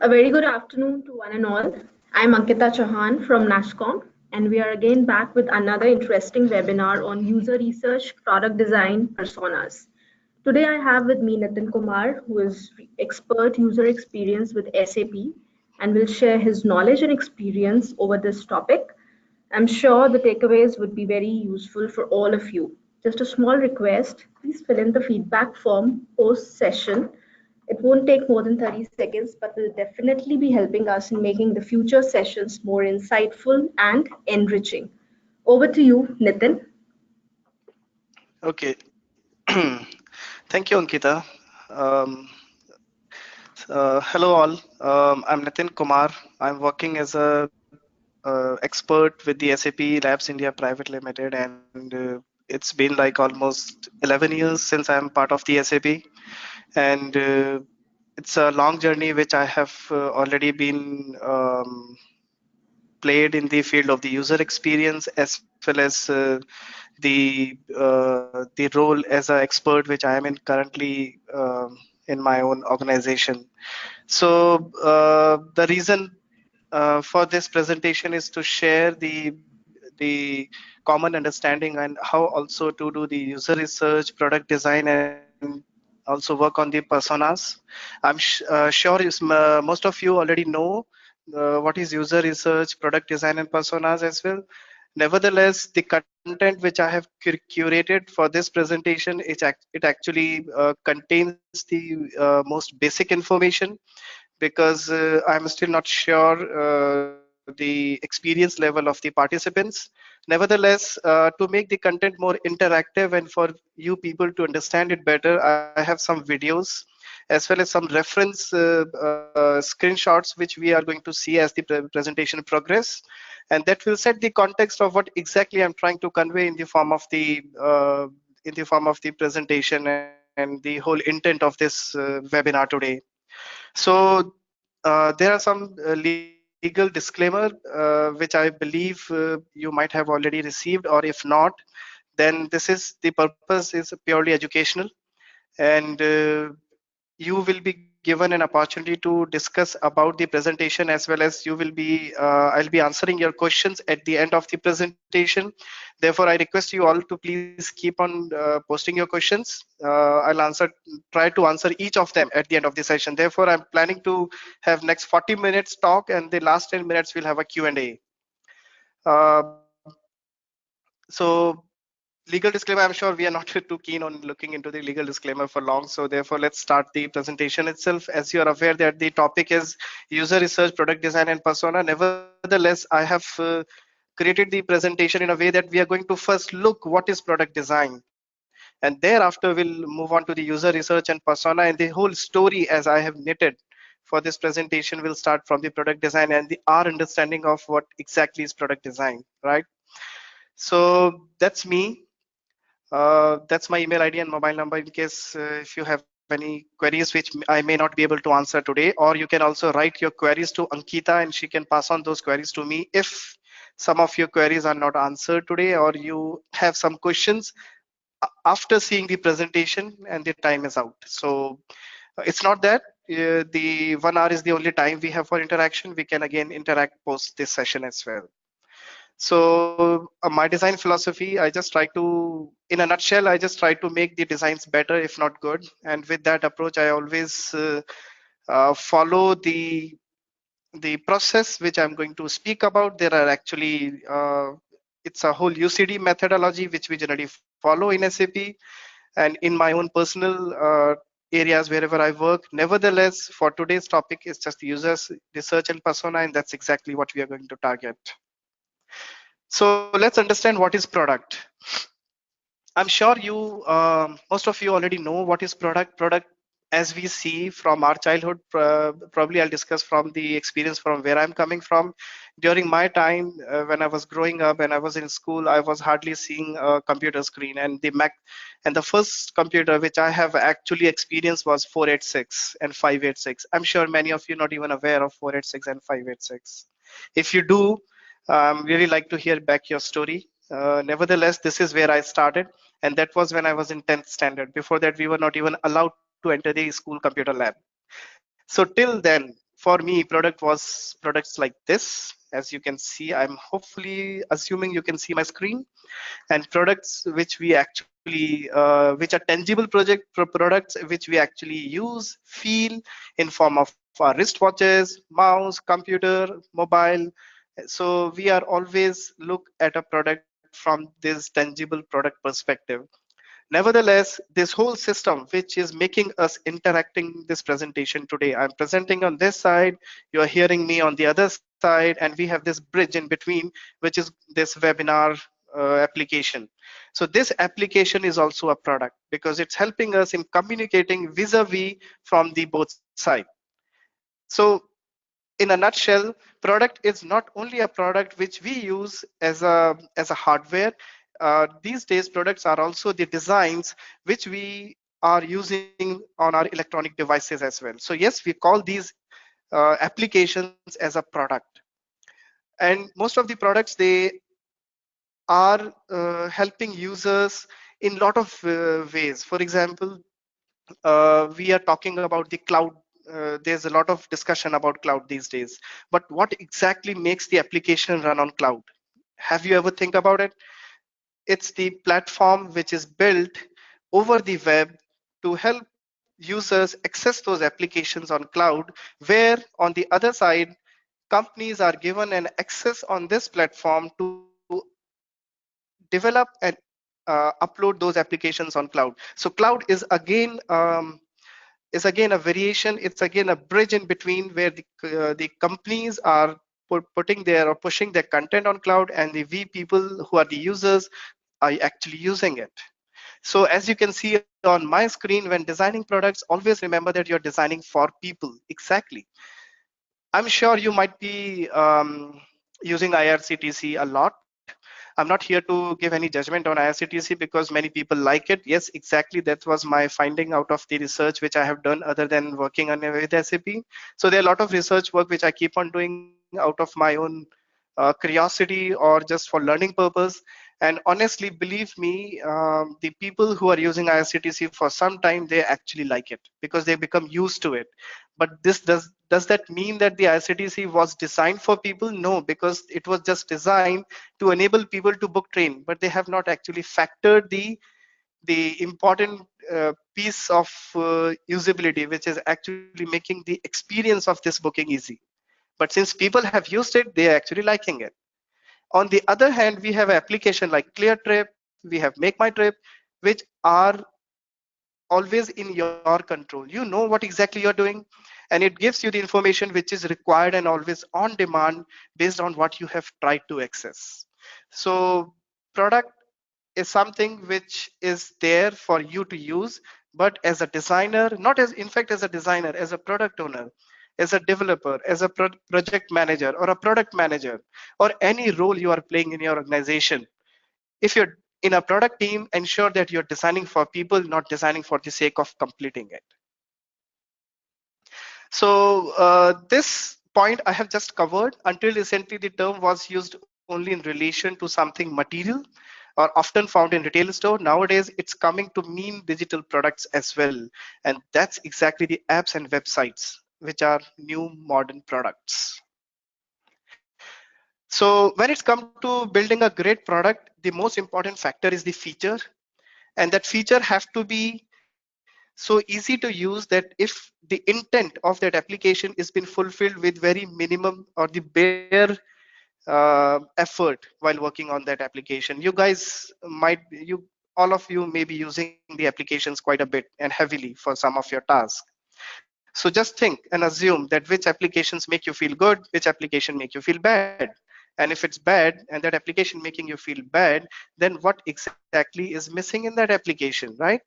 A very good afternoon to one and all. I'm Ankita Chauhan from NASSCOM, and we are again back with another interesting webinar on user research, product design, personas. Today I have with me Nitin Kumar, who is expert user experience with SAP and will share his knowledge and experience over this topic. I'm sure the takeaways would be very useful for all of you. Just a small request, please fill in the feedback form post session. It won't take more than 30 seconds, but will definitely be helping us in making the future sessions more insightful and enriching. Over to you, Nitin. Okay. Thank you, Ankita. Um, Hello, all. I'm Nitin Kumar. I'm working as a expert with the SAP Labs India Private Limited, and it's been like almost 11 years since I'm part of the SAP, and it's a long journey which I have already been played in the field of the user experience as well as the role as an expert which I am in currently in my own organization. So the reason for this presentation is to share the common understanding and how also to do the user research, product design, and also work on the personas. I'm sure most of you already know what is user research, product design, and personas as well. Nevertheless, the content which I have curated for this presentation, it actually contains the most basic information because I'm still not sure the experience level of the participants. Nevertheless, to make the content more interactive and for you people to understand it better, I have some videos as well as some reference screenshots which we are going to see as the presentation progress, and that will set the context of what exactly I'm trying to convey in the form of the presentation and the whole intent of this webinar today. So there are some legal disclaimer which I believe you might have already received, or if not, then the purpose is purely educational, and you will be given an opportunity to discuss about the presentation as well as I'll be answering your questions at the end of the presentation. Therefore, I request you all to please keep on posting your questions. Try to answer each of them at the end of the session. Therefore, I'm planning to have next 40 minutes talk, and the last 10 minutes we'll have a Q&A. uh, so legal disclaimer, I'm sure we are not too keen on looking into the legal disclaimer for long, so therefore let's start the presentation itself. As you are aware that the topic is user research, product design, and persona. Nevertheless, I have created the presentation in a way that we are going to first look what is product design, and thereafter we'll move on to the user research and persona, and the whole story as I have knitted for this presentation will start from the product design and our understanding of what exactly is product design, right? So that's me. That's my email ID and mobile number in case if you have any queries which I may not be able to answer today, or you can also write your queries to Ankita and she can pass on those queries to me if some of your queries are not answered today or you have some questions after seeing the presentation and the time is out. So it's not that the 1 hour is the only time we have for interaction. We can again interact post this session as well. So my design philosophy, I just try to, in a nutshell, I just try to make the designs better, if not good. And with that approach, I always follow the process which I'm going to speak about. There are actually, it's a whole UCD methodology which we generally follow in SAP and in my own personal areas wherever I work. Nevertheless, for today's topic, it's just users, research, and persona, and that's exactly what we are going to target. So let's understand what is product. I'm sure most of you already know what is product. Product, as we see from our childhood, probably I'll discuss from the experience from where I'm coming from. During my time, when I was growing up and I was in school, I was hardly seeing a computer screen, and the first computer which I have actually experienced was 486 and 586. I'm sure many of you not even aware of 486 and 586. If you do, really like to hear back your story. Nevertheless, this is where I started, and that was when I was in 10th standard. Before that, we were not even allowed to enter the school computer lab. So till then, for me, product was products like this. As you can see, I'm hopefully assuming you can see my screen, and products which we actually which are tangible products which we actually use, feel, in form of our wristwatches, mouse, computer, mobile. So we are always look at a product from this tangible product perspective. Nevertheless, this whole system which is making us interacting this presentation today, I'm presenting on this side, you are hearing me on the other side, and we have this bridge in between, which is this webinar application. So this application is also a product because it's helping us in communicating vis-a-vis from the both sides. So in a nutshell, product is not only a product which we use as a hardware. These days products are also the designs which we are using on our electronic devices as well. So yes, we call these applications as a product, and most of the products, they are helping users in lot of ways. For example, we are talking about the cloud. There's a lot of discussion about cloud these days, but what exactly makes the application run on cloud? Have you ever think about it? It's the platform which is built over the web to help users access those applications on cloud, where on the other side, companies are given an access on this platform to develop and upload those applications on cloud. So cloud is again a variation. It's again a bridge in between where the companies are putting their or pushing their content on cloud, and the we people who are the users are actually using it. So as you can see on my screen, when designing products, always remember that you're designing for people. Exactly. I'm sure you might be using IRCTC a lot. I'm not here to give any judgment on IRCTC because many people like it. Yes, exactly. That was my finding out of the research which I have done other than working on with SAP. So there are a lot of research work which I keep on doing out of my own curiosity or just for learning purpose. And honestly, believe me, the people who are using IRCTC for some time, they actually like it because they become used to it. But this does that mean that the IRCTC was designed for people? No, because it was just designed to enable people to book train, but they have not actually factored the important piece of usability, which is actually making the experience of this booking easy. But since people have used it, they are actually liking it. On the other hand, we have application like ClearTrip, we have Make My Trip, which are always in your control. You know what exactly you're doing, and it gives you the information which is required and always on demand based on what you have tried to access. So product is something which is there for you to use, but as a designer, not as in fact as a designer, as a product owner, as a developer, as a project manager or a product manager, or any role you are playing in your organization, if you're in a product team, ensure that you're designing for people, not designing for the sake of completing it. So this point I have just covered. Until recently, the term was used only in relation to something material or often found in retail store. Nowadays, it's coming to mean digital products as well. And that's exactly the apps and websites, which are new modern products. So when it's come to building a great product, the most important factor is the feature. And that feature have to be so easy to use that if the intent of that application is been fulfilled with very minimum or the bare effort while working on that application. You guys might, you all of you may be using the applications quite a bit and heavily for some of your tasks. So just think and assume that which applications make you feel good, which application make you feel bad. And if it's bad and that application making you feel bad, then what exactly is missing in that application, right?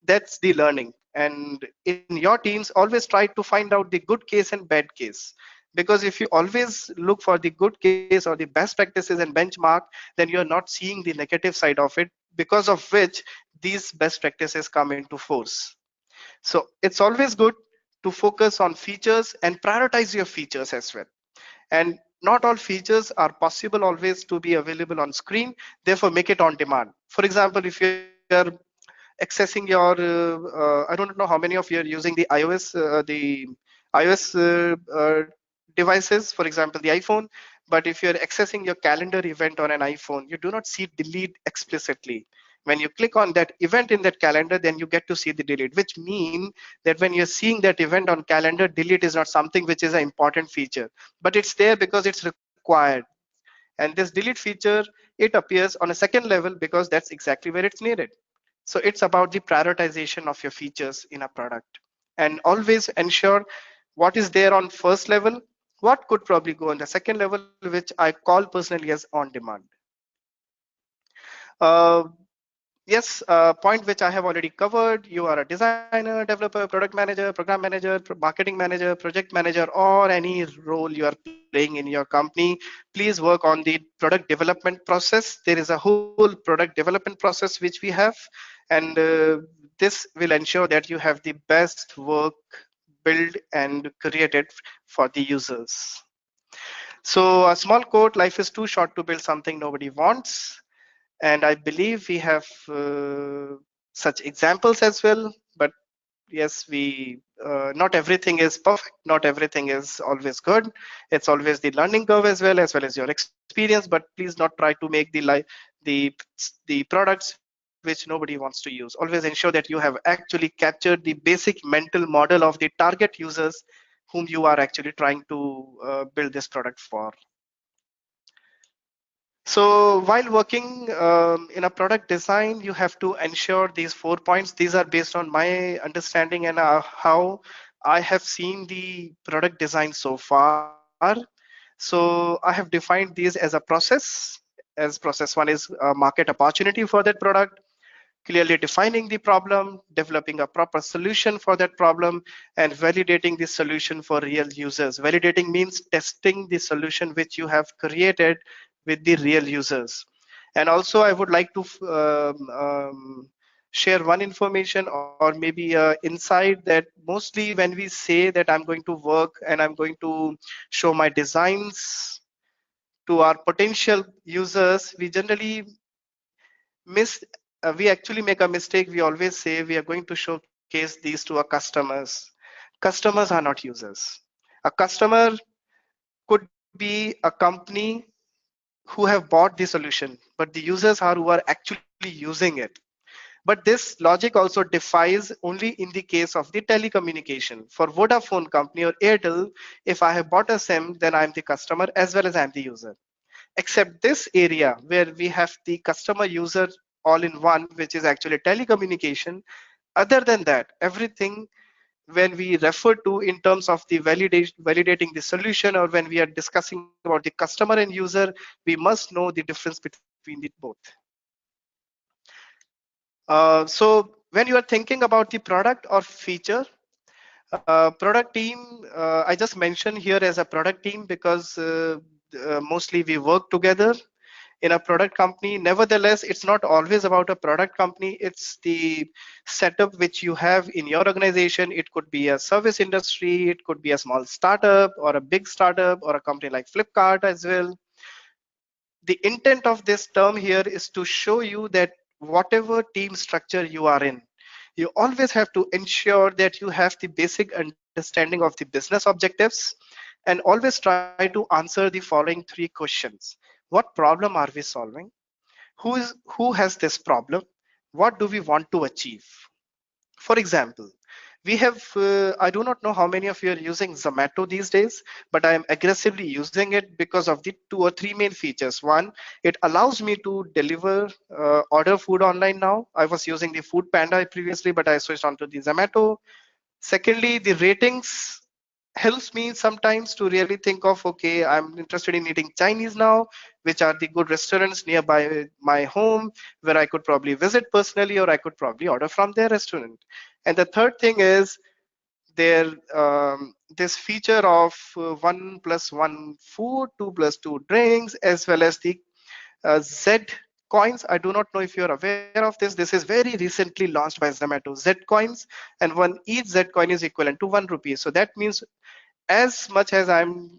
That's the learning. And in your teams, always try to find out the good case and bad case, because if you always look for the good case or the best practices and benchmark, then you're not seeing the negative side of it, because of which these best practices come into force. So it's always good to focus on features and prioritize your features as well. And not all features are possible always to be available on screen, therefore make it on demand. For example, if you're accessing your I don't know how many of you are using the iOS, the iOS devices, for example, the iPhone. But if you're accessing your calendar event on an iPhone, you do not see delete explicitly. When you click on that event in that calendar, then you get to see the delete, which mean that when you're seeing that event on calendar, delete is not something which is an important feature, but it's there because it's required. And this delete feature, it appears on a second level because that's exactly where it's needed. So it's about the prioritization of your features in a product, and always ensure what is there on first level, what could probably go on the second level, which I call personally as on demand. uh, Yes, point which I have already covered. You are a designer, developer, product manager, program manager, marketing manager, project manager, or any role you are playing in your company. Please work on the product development process. There is a whole product development process which we have, and this will ensure that you have the best work built and created for the users. So a small quote: life is too short to build something nobody wants. And I believe we have such examples as well. But yes, we not everything is perfect, not everything is always good. It's always the learning curve as well as your experience. But please not try to make the the products which nobody wants to use. Always ensure that you have actually captured the basic mental model of the target users whom you are actually trying to build this product for. So while working in a product design, you have to ensure these 4 points. These are based on my understanding and how I have seen the product design so far. So I have defined these as a process. As process one is a market opportunity for that product, clearly defining the problem, developing a proper solution for that problem, and validating the solution for real users. Validating means testing the solution which you have created with the real users. And also, I would like to share one information or maybe a insight that mostly when we say that I'm going to work and I'm going to show my designs to our potential users, we generally miss we actually make a mistake. We always say we are going to showcase these to our customers. Customers are not users. A customer could be a company who have bought the solution, but the users are who are actually using it. But this logic also defies only in the case of the telecommunication. For Vodafone company or Airtel, if I have bought a SIM, then I'm the customer as well as I'm the user. Except this area where we have the customer user all in one, which is actually telecommunication. Other than that, everything when we refer to in terms of the validating the solution, or when we are discussing about the customer and user, we must know the difference between the both. So when you are thinking about the product or feature, product team, I just mentioned here as a product team because mostly we work together in a product company. Nevertheless, it's not always about a product company. It's the setup which you have in your organization. It could be a service industry, it could be a small startup or a big startup or a company like Flipkart as well. The intent of this term here is to show you that whatever team structure you are in, you always have to ensure that you have the basic understanding of the business objectives, and always try to answer the following three questions. What problem are we solving? Who has this problem? What do we want to achieve? For example, we have I do not know how many of you are using Zomato these days, but I am aggressively using it because of the 2 or 3 main features. One, it allows me to deliver order food online now. I was using the Food Panda previously, but I switched on to the Zomato. Secondly, the ratings helps me sometimes to really think of, okay, I'm interested in eating Chinese now, which are the good restaurants nearby my home where I could probably visit personally, or I could probably order from their restaurant. And the third thing is there this feature of 1+1 food, 2+2 drinks, as well as the Z coins. I do not know if you're aware of this. This is very recently launched by Zomato. Z coins, and each Z coin is equivalent to 1 rupee. So that means as much as I'm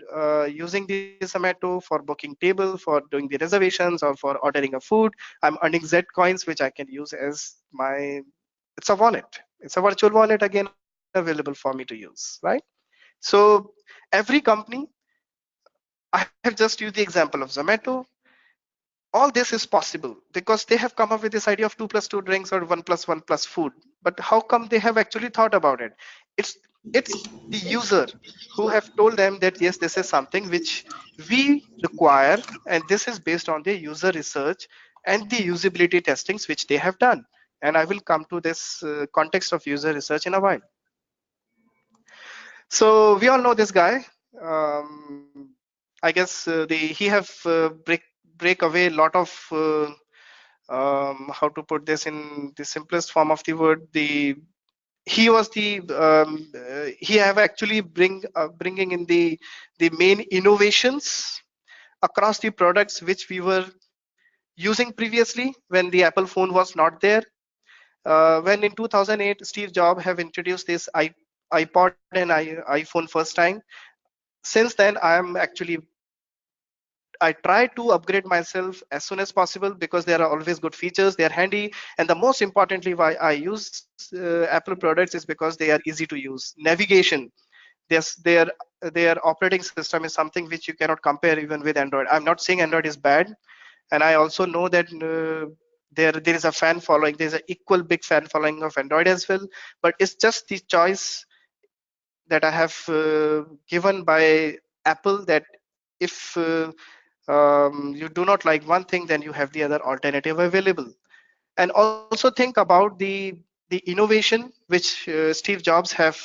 using the Zomato for booking table, for doing the reservations, or for ordering a food, I'm earning Z coins, which I can use as my, it's a wallet. It's a virtual wallet again available for me to use, right? So every company, I have just used the example of Zomato. All this is possible because they have come up with this idea of 2 plus 2 drinks or 1 plus 1 plus food. But how come they have actually thought about it? It's it's the user who have told them that yes, this is something which we require, and this is based on the user research and the usability testings which they have done. And I will come to this context of user research in a while. So we all know this guy. I guess he have break away a lot of how to put this in the simplest form of the word. He was the he have actually bringing in the main innovations across the products which we were using previously when the Apple phone was not there. When in 2008 Steve Jobs have introduced this iPod and iPhone first time. Since then I am actually, I try to upgrade myself as soon as possible because there are always good features, they are handy, and the most importantly why I use Apple products is because they are easy to use. Navigation, their operating system is something which you cannot compare even with Android. I'm not saying Android is bad, and I also know that there is a fan following. There's an equal big fan following of Android as well, but it's just the choice that I have given by Apple, that if you do not like one thing, then you have the other alternative available. And also think about the innovation which Steve Jobs have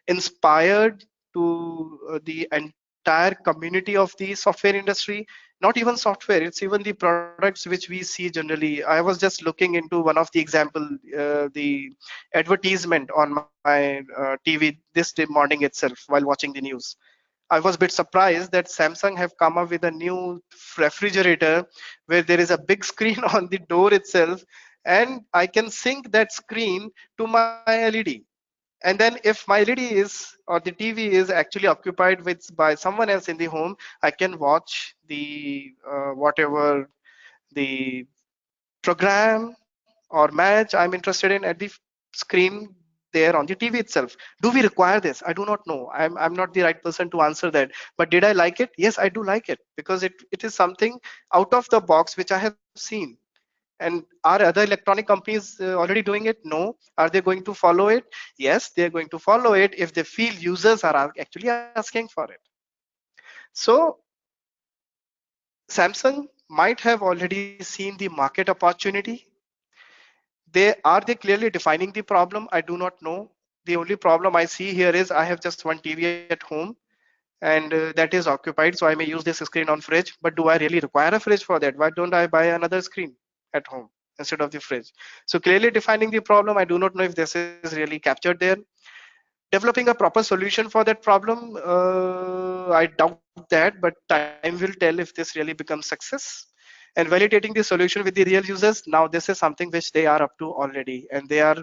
inspired to the entire community of the software industry. Not even software, it's even the products which we see generally. I was just looking into one of the example, the advertisement on my TV this day morning itself while watching the news. I was a bit surprised that Samsung have come up with a new refrigerator where there is a big screen on the door itself, and I can sync that screen to my LED. And then if my LED is, or the TV is actually occupied with by someone else in the home, I can watch the whatever the program or match I'm interested in at the screen there on the TV itself. Do we require this? I do not know. I'm not the right person to answer that. But did I like it? Yes, I do like it because it is something out of the box which I have seen. And are other electronic companies already doing it? No. Are they going to follow it? Yes, they're going to follow it if they feel users are actually asking for it. So Samsung might have already seen the market opportunity. They clearly defining the problem? I do not know. The only problem I see here is I have just one TV at home, and that is occupied, so I may use this screen on fridge. But do I really require a fridge for that? Why don't I buy another screen at home instead of the fridge? So clearly defining the problem, I do not know if this is really captured there. Developing a proper solution for that problem, I doubt that, but time will tell if this really becomes success. And validating the solution with the real users, now this is something which they are up to already, and they are,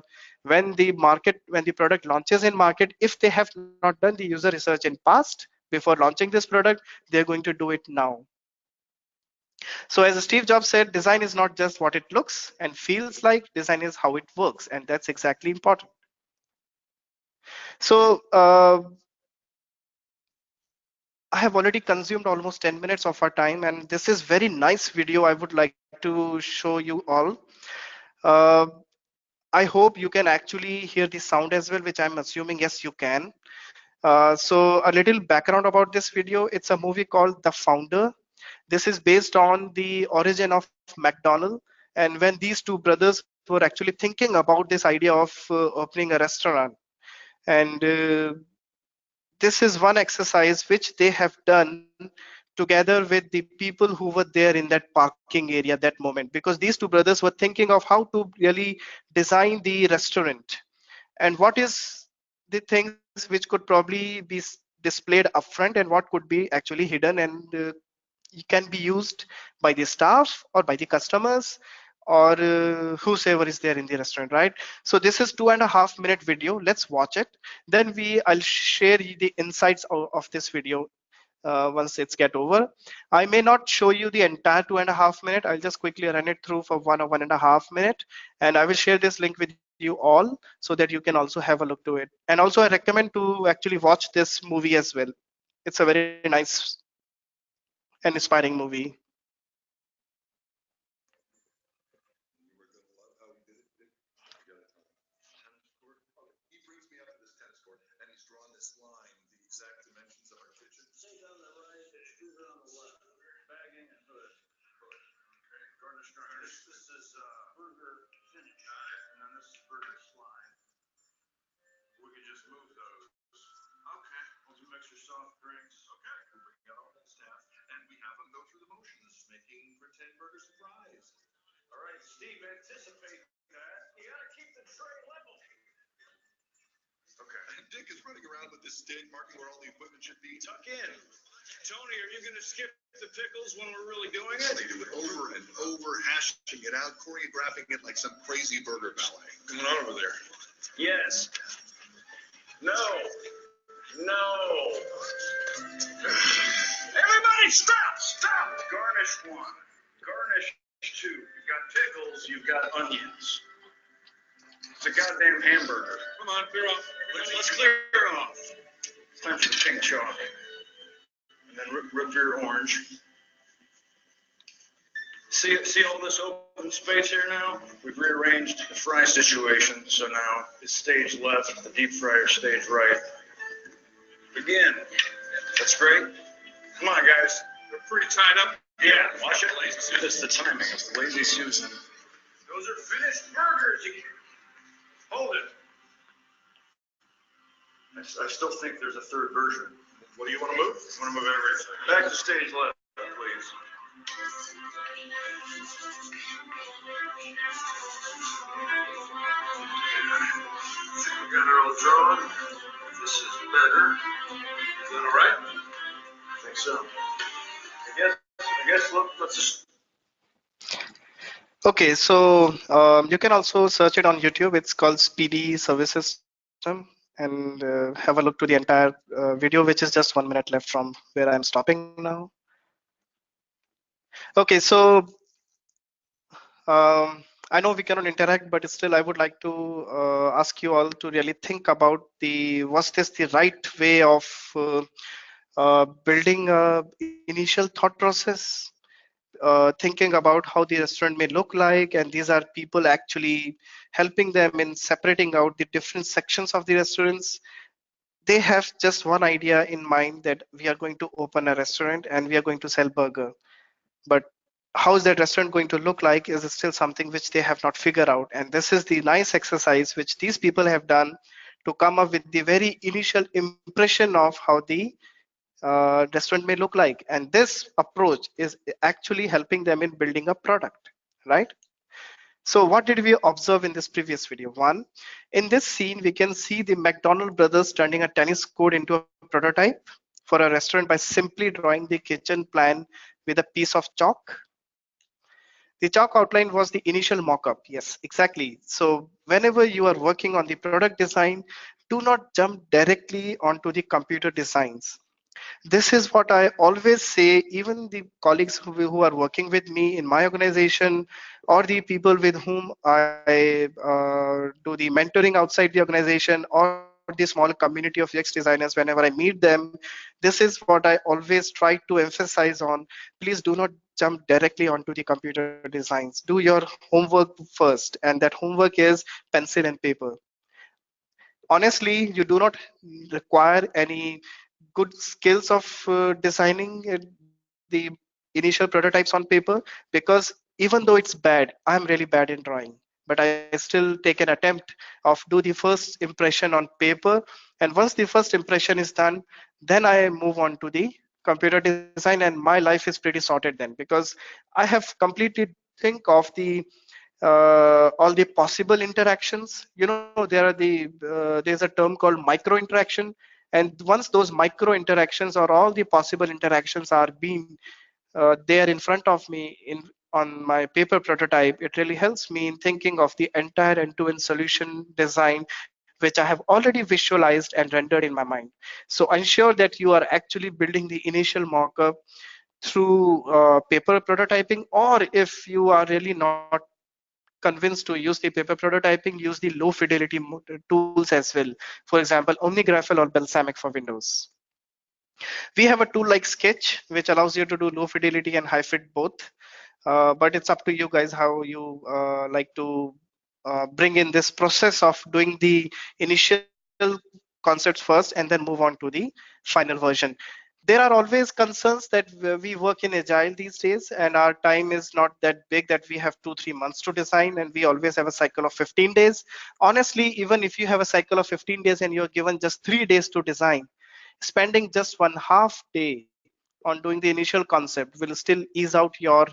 when the product launches in market, if they have not done the user research in past before launching this product, they're going to do it now. So as Steve Jobs said, design is not just what it looks and feels like, design is how it works, and that's exactly important. So I have already consumed almost 10 minutes of our time, and this is very nice video I would like to show you all. Uh, I hope you can actually hear the sound as well, which I'm assuming yes you can. So a little background about this video. It's a movie called The Founder. This is based on the origin of McDonald's, and when these two brothers were actually thinking about this idea of opening a restaurant. And this is one exercise which they have done together with the people who were there in that parking area at that moment, because these two brothers were thinking of how to really design the restaurant and what is the things which could probably be displayed upfront and what could be actually hidden, and can be used by the staff or by the customers or whosoever is there in the restaurant, right? So this is 2.5 minute video. Let's watch it, then I'll share you the insights of this video once it's get over. I may not show you the entire 2.5 minute. I'll just quickly run it through for 1 or 1.5 minute, and I will share this link with you you all so that you can also have a look to it. And also I recommend to actually watch this movie as well. It's a very nice and inspiring movie. Okay, so you can also search it on YouTube. It's called Speedy Service System, and have a look to the entire video, which is just 1 minute left from where I'm stopping now. Okay, so I know we cannot interact, but still I would like to ask you all to really think about the was this the right way of building a initial thought process, thinking about how the restaurant may look like, and these are people actually helping them in separating out the different sections of the restaurants. They have just one idea in mind that we are going to open a restaurant and we are going to sell burger, but how is that restaurant going to look like is still something which they have not figured out. And this is the nice exercise which these people have done to come up with the very initial impression of how the restaurant may look like. And this approach is actually helping them in building a product, right? So what did we observe in this previous video? One, in this scene, we can see the McDonald brothers turning a tennis court into a prototype for a restaurant by simply drawing the kitchen plan with a piece of chalk. The chalk outline was the initial mock-up. Yes, exactly. So whenever you are working on the product design, do not jump directly onto the computer designs. This is what I always say, even the colleagues who are working with me in my organization, or the people with whom I do the mentoring outside the organization, or the small community of UX designers, whenever I meet them, this is what I always try to emphasize on. Please do not jump directly onto the computer designs. Do your homework first, and that homework is pencil and paper. Honestly, you do not require any good skills of designing the initial prototypes on paper, because even though it's bad, I'm really bad in drawing, but I still take an attempt of do the first impression on paper. And once the first impression is done, then I move on to the computer design, and my life is pretty sorted then, because I have completely think of the all the possible interactions. There are there's a term called micro interaction, and once those micro interactions or all the possible interactions are being there in front of me on my paper prototype, it really helps me in thinking of the entire end-to-end solution design, which I have already visualized and rendered in my mind. So ensure that you are actually building the initial mock-up through paper prototyping, or if you are really not convinced to use the paper prototyping, use the low fidelity tools as well. For example, OmniGraffle or Balsamic for Windows. We have a tool like Sketch, which allows you to do low fidelity and high fit both. But it's up to you guys how you like to bring in this process of doing the initial concepts first and then move on to the final version. There are always concerns that we work in agile these days, and our time is not that big that we have 2-3 months to design, and we always have a cycle of 15 days. Honestly, even if you have a cycle of 15 days and you're given just 3 days to design, spending just 1/2 day on doing the initial concept will still ease out your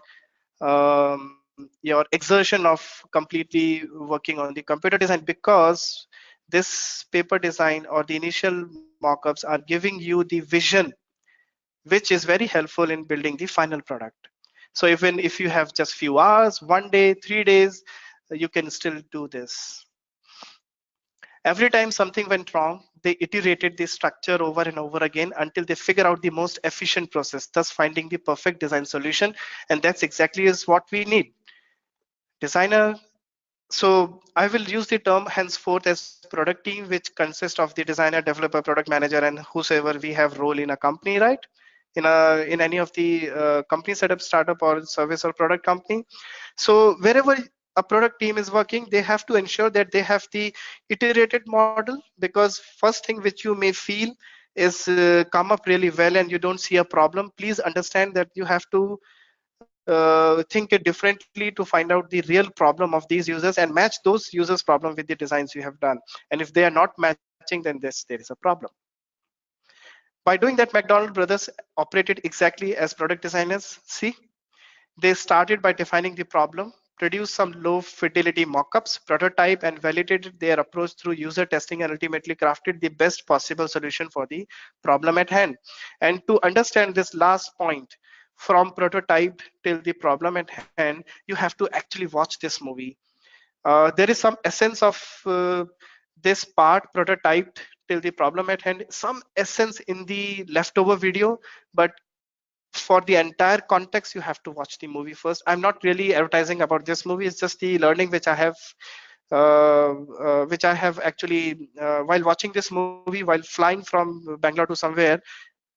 exertion of completely working on the computer design, because this paper design or the initial mockups are giving you the vision, which is very helpful in building the final product. So even if you have just few hours, 1 day, 3 days, you can still do this. Every time something went wrong, they iterated the structure over and over again until they figure out the most efficient process, thus finding the perfect design solution. And that's exactly is what we need. Designer. So I will use the term henceforth as product team, which consists of the designer, developer, product manager, and whosoever we have role in a company, right? In any of the company setup, startup, or service or product company. So wherever a product team is working, they have to ensure that they have the iterated model, because first thing which you may feel is come up really well and you don't see a problem. Please understand that you have to think it differently to find out the real problem of these users and match those users problem with the designs you have done. And if they are not matching, then there is a problem. By doing that, McDonald brothers operated exactly as product designers. See, they started by defining the problem, produced some low fidelity mockups, prototype, and validated their approach through user testing, and ultimately crafted the best possible solution for the problem at hand. And to understand this last point, from prototype till the problem at hand, you have to actually watch this movie. There is some essence of this part prototyped till the problem at hand, some essence in the leftover video, but for the entire context you have to watch the movie first. I'm not really advertising about this movie, it's just the learning which I have actually while watching this movie while flying from Bangalore to somewhere.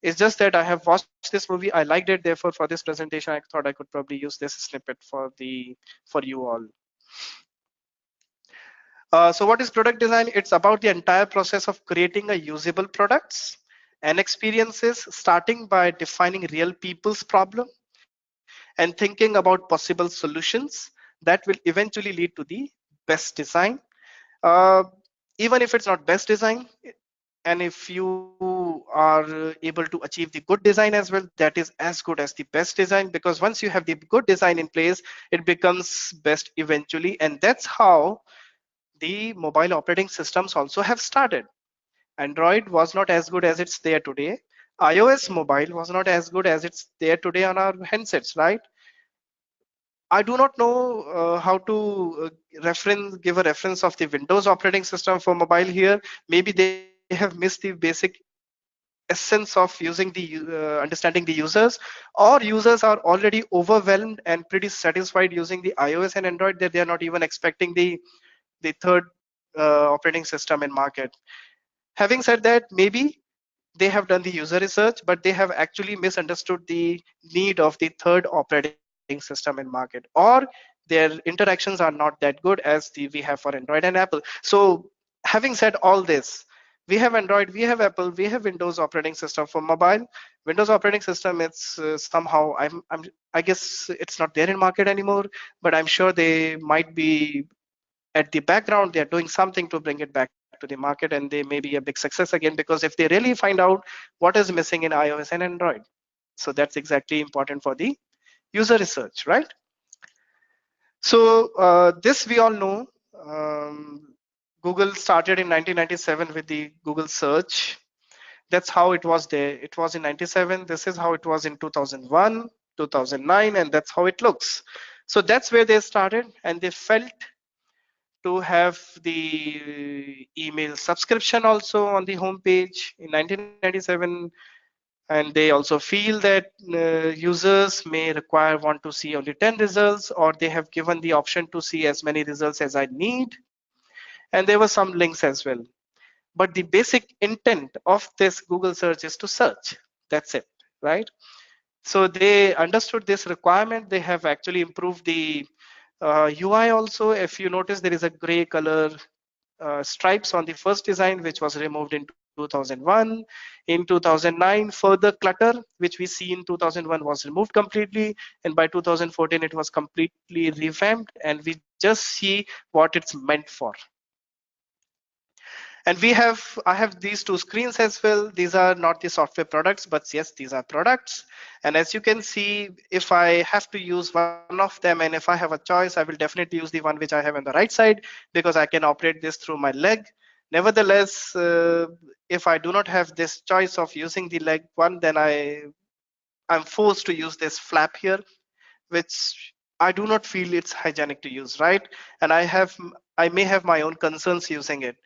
It's just that I have watched this movie, I liked it, therefore for this presentation I thought I could probably use this snippet for you all. So what is product design? It's about the entire process of creating a usable products and experiences, starting by defining real people's problem and thinking about possible solutions that will eventually lead to the best design. Uh, Even if it's not best design, and if you are able to achieve the good design as well, that is as good as the best design, because once you have the good design in place, it becomes best eventually. And that's how the mobile operating systems also have started. Android was not as good as it's there today. iOS mobile was not as good as it's there today on our handsets, right? I do not know how to give a reference of the Windows operating system for mobile here. Maybe they have missed the basic essence of using understanding the users, or users are already overwhelmed and pretty satisfied using the iOS and Android that they are not even expecting the third operating system in market. Having said that, maybe they have done the user research, but they have actually misunderstood the need of the third operating system in market, or their interactions are not that good as we have for Android and Apple. So having said all this, we have Android, we have Apple, we have Windows operating system for mobile. Windows operating system, it's somehow I guess it's not there in market anymore, but I'm sure they might be at the background, they're doing something to bring it back to the market, and they may be a big success again, because if they really find out what is missing in iOS and Android. So that's exactly important for the user research, right? So this we all know. Google started in 1997 with the Google search. That's how it was there. It was in 97. This is how it was in 2001, 2009, and that's how it looks. So that's where they started, and they felt to have the email subscription also on the home page in 1997. And they also feel that users may require want to see only 10 results, or they have given the option to see as many results as I need. And there were some links as well. But the basic intent of this Google search is to search. That's it, right? So they understood this requirement. They have actually improved the UI also. If you notice, there is a gray color stripes on the first design, which was removed in 2001. In 2009, further clutter, which we see in 2001, was removed completely. And by 2014, it was completely revamped, and we just see what it's meant for. And I have these two screens as well. These are not the software products, but yes, these are products. And as you can see, if I have to use one of them, and if I have a choice, I will definitely use the one which I have on the right side, because I can operate this through my leg. Nevertheless, if I do not have this choice of using the leg one, then I'm forced to use this flap here, which I do not feel it's hygienic to use, right? And I may have my own concerns using it.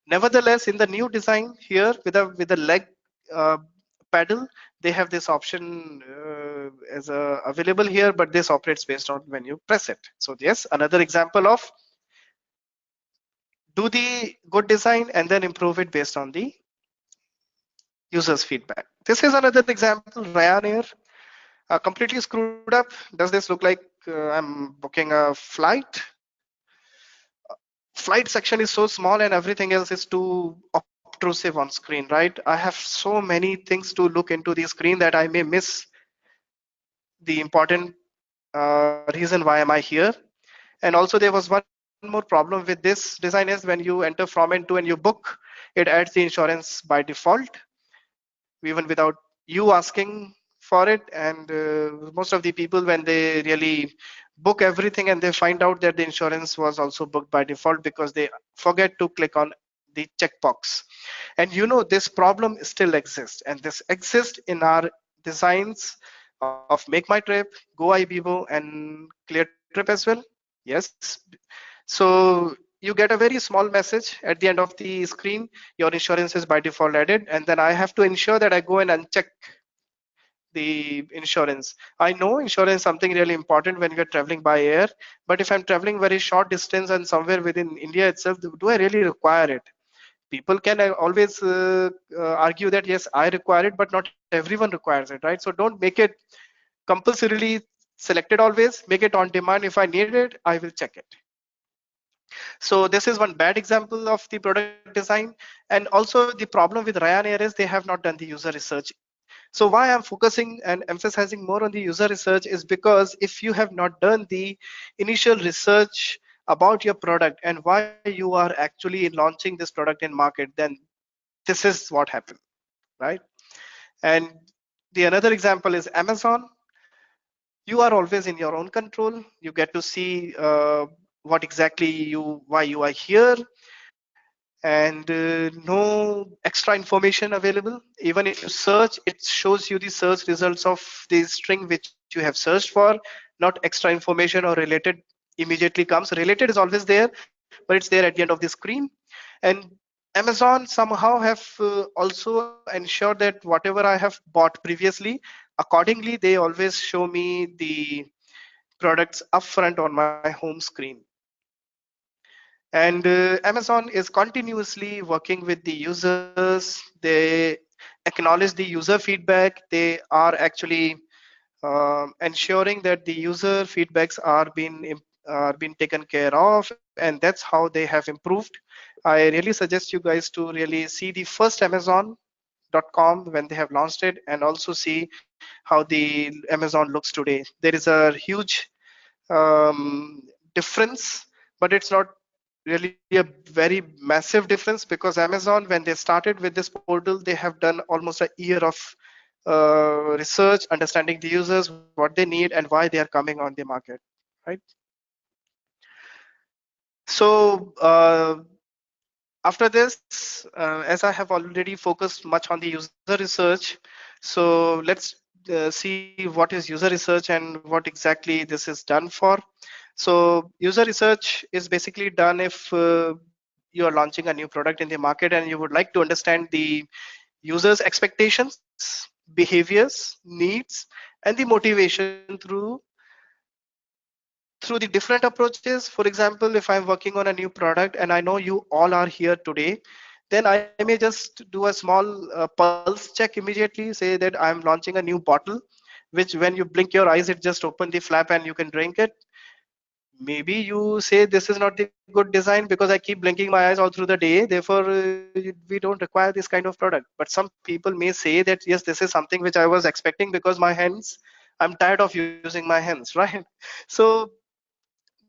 Nevertheless, in the new design here with a leg uh, pedal, they have this option available here, but this operates based on when you press it. So yes, another example of do the good design and then improve it based on the user's feedback. This is another example, Ryanair, completely screwed up. Does this look like I'm booking a flight? Flight section is so small and everything else is too obtrusive on screen, right? I have so many things to look into the screen that I may miss the important reason why am I here. And also there was one more problem with this design is when you enter from and to and you book, it adds the insurance by default, even without you asking for it. And most of the people, when they really book everything and they find out that the insurance was also booked by default, because they forget to click on the checkbox. And you know, this problem still exists, and this exists in our designs of Make My Trip, Go Ibibo, and Clear Trip as well. Yes. So you get a very small message at the end of the screen, your insurance is by default added, and then I have to ensure that I go and uncheck the insurance. I know insurance is something really important when you're traveling by air, but if I'm traveling very short distance and somewhere within India itself, do I really require it? People can always argue that yes, I require it, but not everyone requires it, right? So don't make it compulsorily selected always. Make it on demand. If I need it, I will check it. So this is one bad example of the product design. And also the problem with Ryanair is they have not done the user research. So why I'm focusing and emphasizing more on the user research is because if you have not done the initial research about your product and why you are actually launching this product in market, then this is what happened, right? And the another example is Amazon. You are always in your own control. You get to see what exactly why you are here, and no extra information available. Even if you search, it shows you the search results of the string which you have searched for, not extra information or related immediately comes. Related is always there, but it's there at the end of the screen. And Amazon somehow have also ensured that whatever I have bought previously, accordingly they always show me the products upfront on my home screen. And Amazon is continuously working with the users. They acknowledge the user feedback. They are actually ensuring that the user feedbacks are being taken care of, and that's how they have improved. I really suggest you guys to really see the first Amazon.com when they have launched it, and also see how the Amazon looks today. There is a huge difference, but it's not really a very massive difference, because Amazon, when they started with this portal, they have done almost a year of research, understanding the users, what they need, and why they are coming on the market, right? So after this, as I have already focused much on the user research, so let's see what is user research and what exactly this is done for. So user research is basically done if you are launching a new product in the market and you would like to understand the users' expectations behaviors, needs, and the motivation through the different approaches. For example, if I'm working on a new product and I know you all are here today, then I may just do a small pulse check immediately, say that I'm launching a new bottle, which when you blink your eyes, it just open the flap and you can drink it. Maybe you say this is not the good design because I keep blinking my eyes all through the day, therefore we don't require this kind of product. But some people may say that yes, this is something which I was expecting because my hands, I'm tired of using my hands, right? So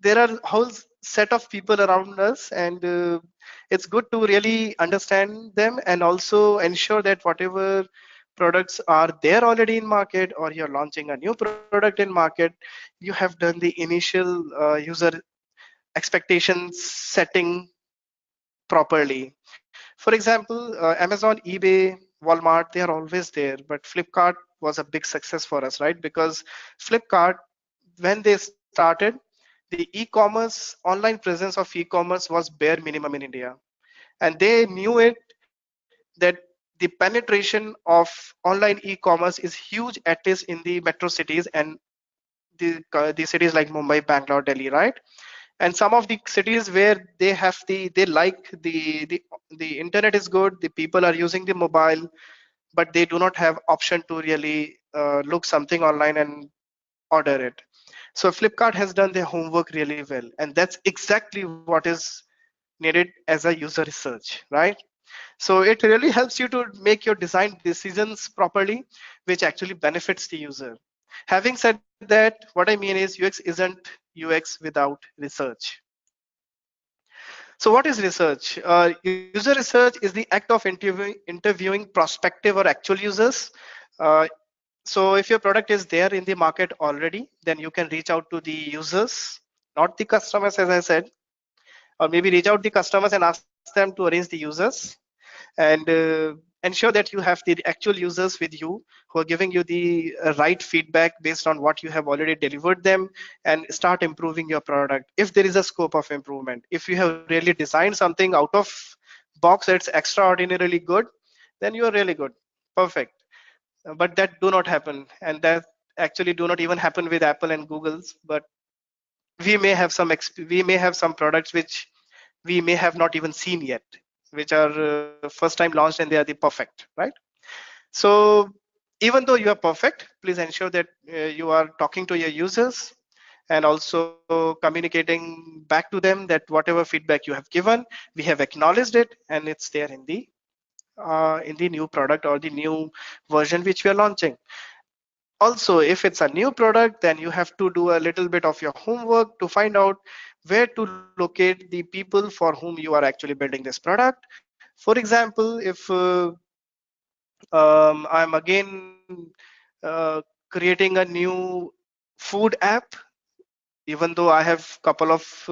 there are whole set of people around us, and it's good to really understand them and also ensure that whatever products are there already in market, or you're launching a new product in market, you have done the initial user expectations setting properly. For example, Amazon, eBay, Walmart, they are always there, but Flipkart was a big success for us, right? Because Flipkart, when they started, the e-commerce online presence of e-commerce was bare minimum in India, and they knew it that the penetration of online e-commerce is huge, at least in the metro cities and the cities like Mumbai, Bangalore, Delhi, right? And some of the cities where they have they like the internet is good, the people are using the mobile, but they do not have option to really look something online and order it. So Flipkart has done their homework really well, and that's exactly what is needed as a user research, right? So it really helps you to make your design decisions properly, which actually benefits the user. Having said that, what I mean is UX isn't UX without research. So what is research? User research is the act of interviewing prospective or actual users. Uh, so if your product is there in the market already, then you can reach out to the users, not the customers, as I said, or maybe reach out the customers and ask them to arrange the users, and ensure that you have the actual users with you who are giving you the right feedback based on what you have already delivered them, and start improving your product if there is a scope of improvement. If you have really designed something out of box that's extraordinarily good, then you are really good, perfect. But that do not happen, and that actually do not even happen with Apple and Google's. But we may have some products which we may have not even seen yet, which are first time launched and they are the perfect, right? So even though you are perfect, please ensure that you are talking to your users and also communicating back to them that whatever feedback you have given, we have acknowledged it and it's there in the new product or the new version which we are launching. Also, if it's a new product, then you have to do a little bit of your homework to find out where to locate the people for whom you are actually building this product. For example, if I'm again creating a new food app, even though I have couple of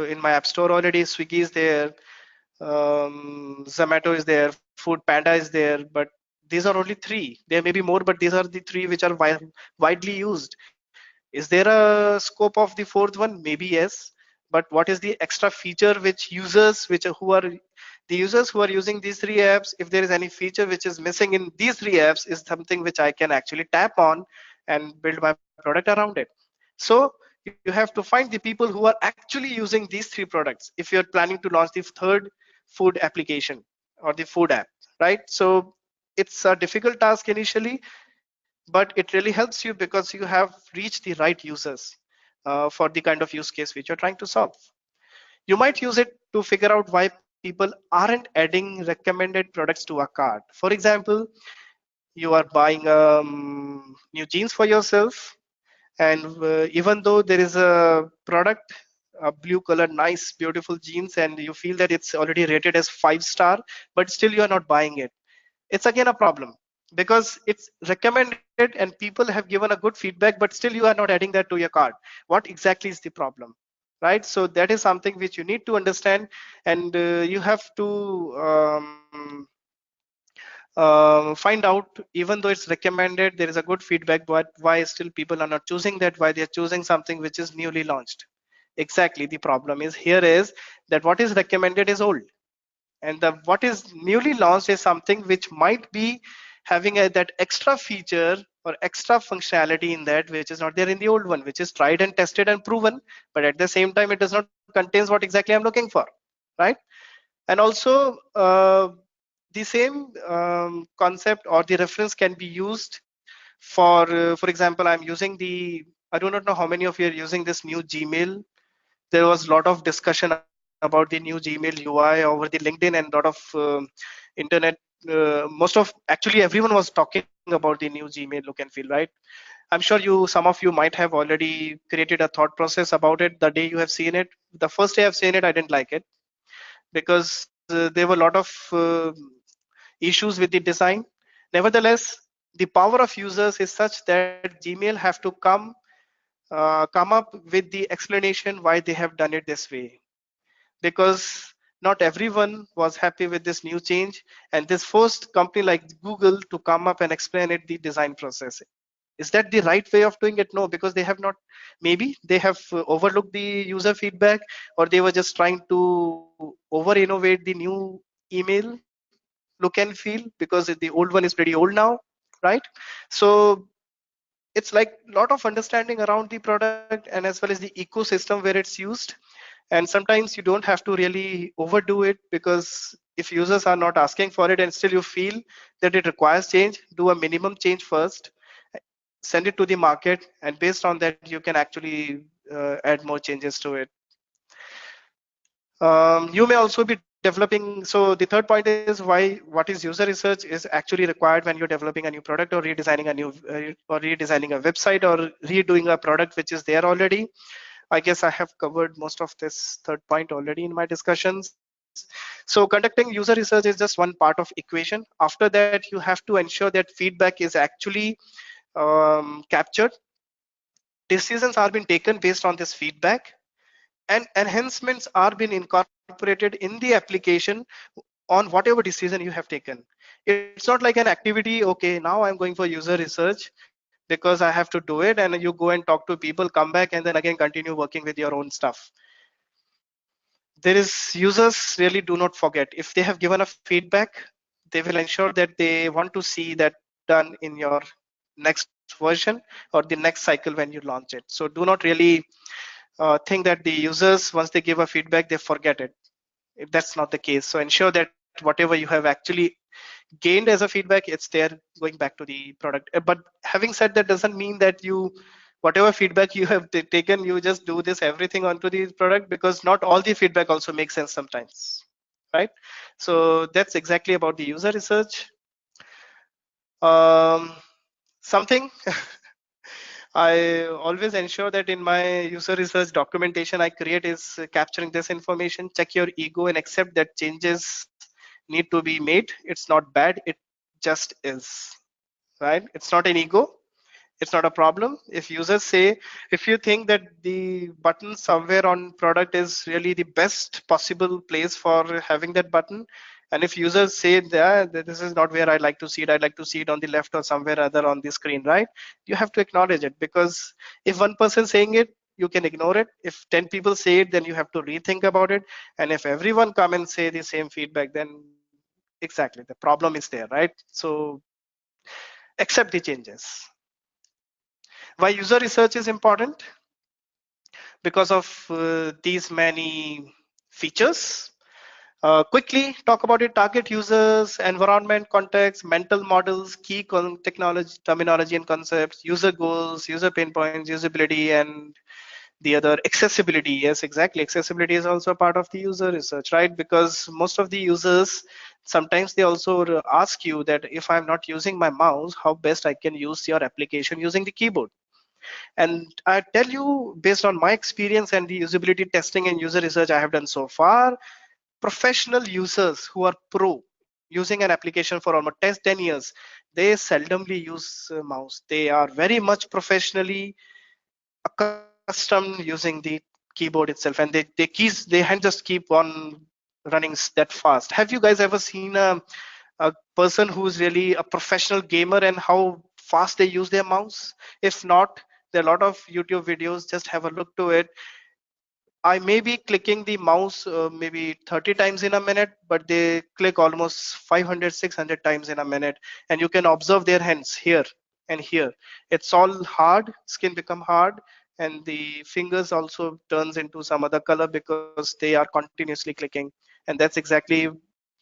in my app store already, Swiggy is there, Zomato is there, Food Panda is there, but these are only three. There may be more, but these are the three which are widely used. Is there a scope of the fourth one? Maybe yes. But what is the extra feature which users, which are, who are the users who are using these three apps, if there is any feature which is missing in these three apps, is something which I can actually tap on and build my product around it. So you have to find the people who are actually using these three products if you're planning to launch the third food application or the food app, right? So it's a difficult task initially, but it really helps you because you have reached the right users for the kind of use case which you're trying to solve. You might use it to figure out why people aren't adding recommended products to a cart. For example, you are buying new jeans for yourself, and even though there is a product, a blue color nice beautiful jeans, and you feel that it's already rated as 5 star, but still you are not buying it, it's again a problem because it's recommended and people have given a good feedback, but still you are not adding that to your cart. What exactly is the problem, right? So that is something which you need to understand, and you have to find out, even though it's recommended, there is a good feedback, but why still people are not choosing that, why they're choosing something which is newly launched. Exactly, the problem is here is that what is recommended is old, and the what is newly launched is something which might be having that extra feature or extra functionality in that which is not there in the old one, which is tried and tested and proven, but at the same time it does not contains what exactly I'm looking for, right? And also the same concept or the reference can be used for example, I'm using I do not know how many of you are using this new Gmail. There was a lot of discussion about the new Gmail UI over the LinkedIn and a lot of internet. Most of actually everyone was talking about the new Gmail look and feel, right? I'm sure some of you might have already created a thought process about it the day you have seen it. The first day I've seen it, I didn't like it because there were a lot of issues with the design. Nevertheless, the power of users is such that Gmail have to come up with the explanation why they have done it this way, because not everyone was happy with this new change, and this forced company like Google to come up and explain it the design process. Is that the right way of doing it? No, because they have not, maybe they have overlooked the user feedback, or they were just trying to over innovate the new email look and feel, because the old one is pretty old now, right? So it's like a lot of understanding around the product and as well as the ecosystem where it's used. And sometimes you don't have to really overdo it, because if users are not asking for it and still you feel that it requires change, do a minimum change first, send it to the market, and based on that you can actually add more changes to it. You may also be developing. So the third point is why what is user research is actually required when you're developing a new product or redesigning a new or redesigning a website or redoing a product which is there already. I guess I have covered most of this third point already in my discussions. So conducting user research is just one part of equation. After that, you have to ensure that feedback is actually captured. Decisions are being taken based on this feedback, and enhancements are being incorporated in the application on whatever decision you have taken. It's not like an activity, okay, now I'm going for user research because I have to do it, and you go and talk to people, come back, and then again continue working with your own stuff. There is, users really do not forget. If they have given a feedback, they will ensure that they want to see that done in your next version or the next cycle when you launch it. So do not really think that the users, once they give a feedback, they forget it. If that's not the case, so ensure that whatever you have actually gained as a feedback, it's there going back to the product. But having said that doesn't mean that you, whatever feedback you have taken, you just do this everything onto the product, because not all the feedback also makes sense sometimes, right? So that's exactly about the user research. um, Something I always ensure that in my user research documentation I create is capturing this information. Check your ego and accept that changes need to be made. It's not bad, it just is, right? It's not an ego, it's not a problem. If users say, if you think that the button somewhere on product is really the best possible place for having that button, and if users say that this is not where I like to see it, I'd like to see it on the left or somewhere other on the screen, right? You have to acknowledge it, because if one person saying it, you can ignore it. If 10 people say it, then you have to rethink about it. And if everyone come and say the same feedback, then exactly the problem is there, right? So accept the changes. Why user research is important? Because of these many features. Quickly talk about it: target users, environment, context, mental models, key technology, terminology and concepts, user goals, user pain points, usability, and the other accessibility. Yes, exactly. Accessibility is also a part of the user research, right? Because most of the users, sometimes they also ask you that if I'm not using my mouse, how best I can use your application using the keyboard. And I tell you, based on my experience and the usability testing and user research I have done so far, professional users who are pro, using an application for almost 10 years, they seldomly use mouse. They are very much professionally accustomed using the keyboard itself, and they keys, they hand just keep on running that fast. Have you guys ever seen a person who's really a professional gamer and how fast they use their mouse? If not, there are a lot of YouTube videos, just have a look to it. I may be clicking the mouse maybe 30 times in a minute, but they click almost 500, 600 times in a minute. And you can observe their hands here and here. It's all hard, skin become hard, and the fingers also turns into some other color because they are continuously clicking. And that's exactly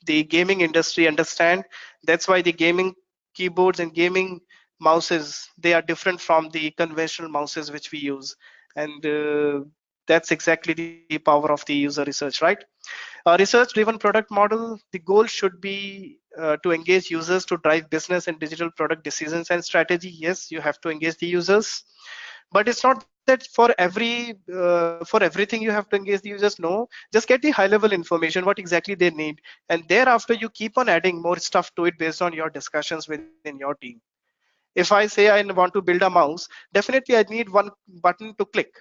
the gaming industry understand. That's why the gaming keyboards and gaming mouses, they are different from the conventional mouses which we use. And that's exactly the power of the user research, right? A research driven product model, the goal should be to engage users to drive business and digital product decisions and strategy. Yes, you have to engage the users, but it's not that for everything you have to engage the users. No, just get the high level information what exactly they need, and thereafter you keep on adding more stuff to it based on your discussions within your team. If I say I want to build a mouse, definitely I need one button to click,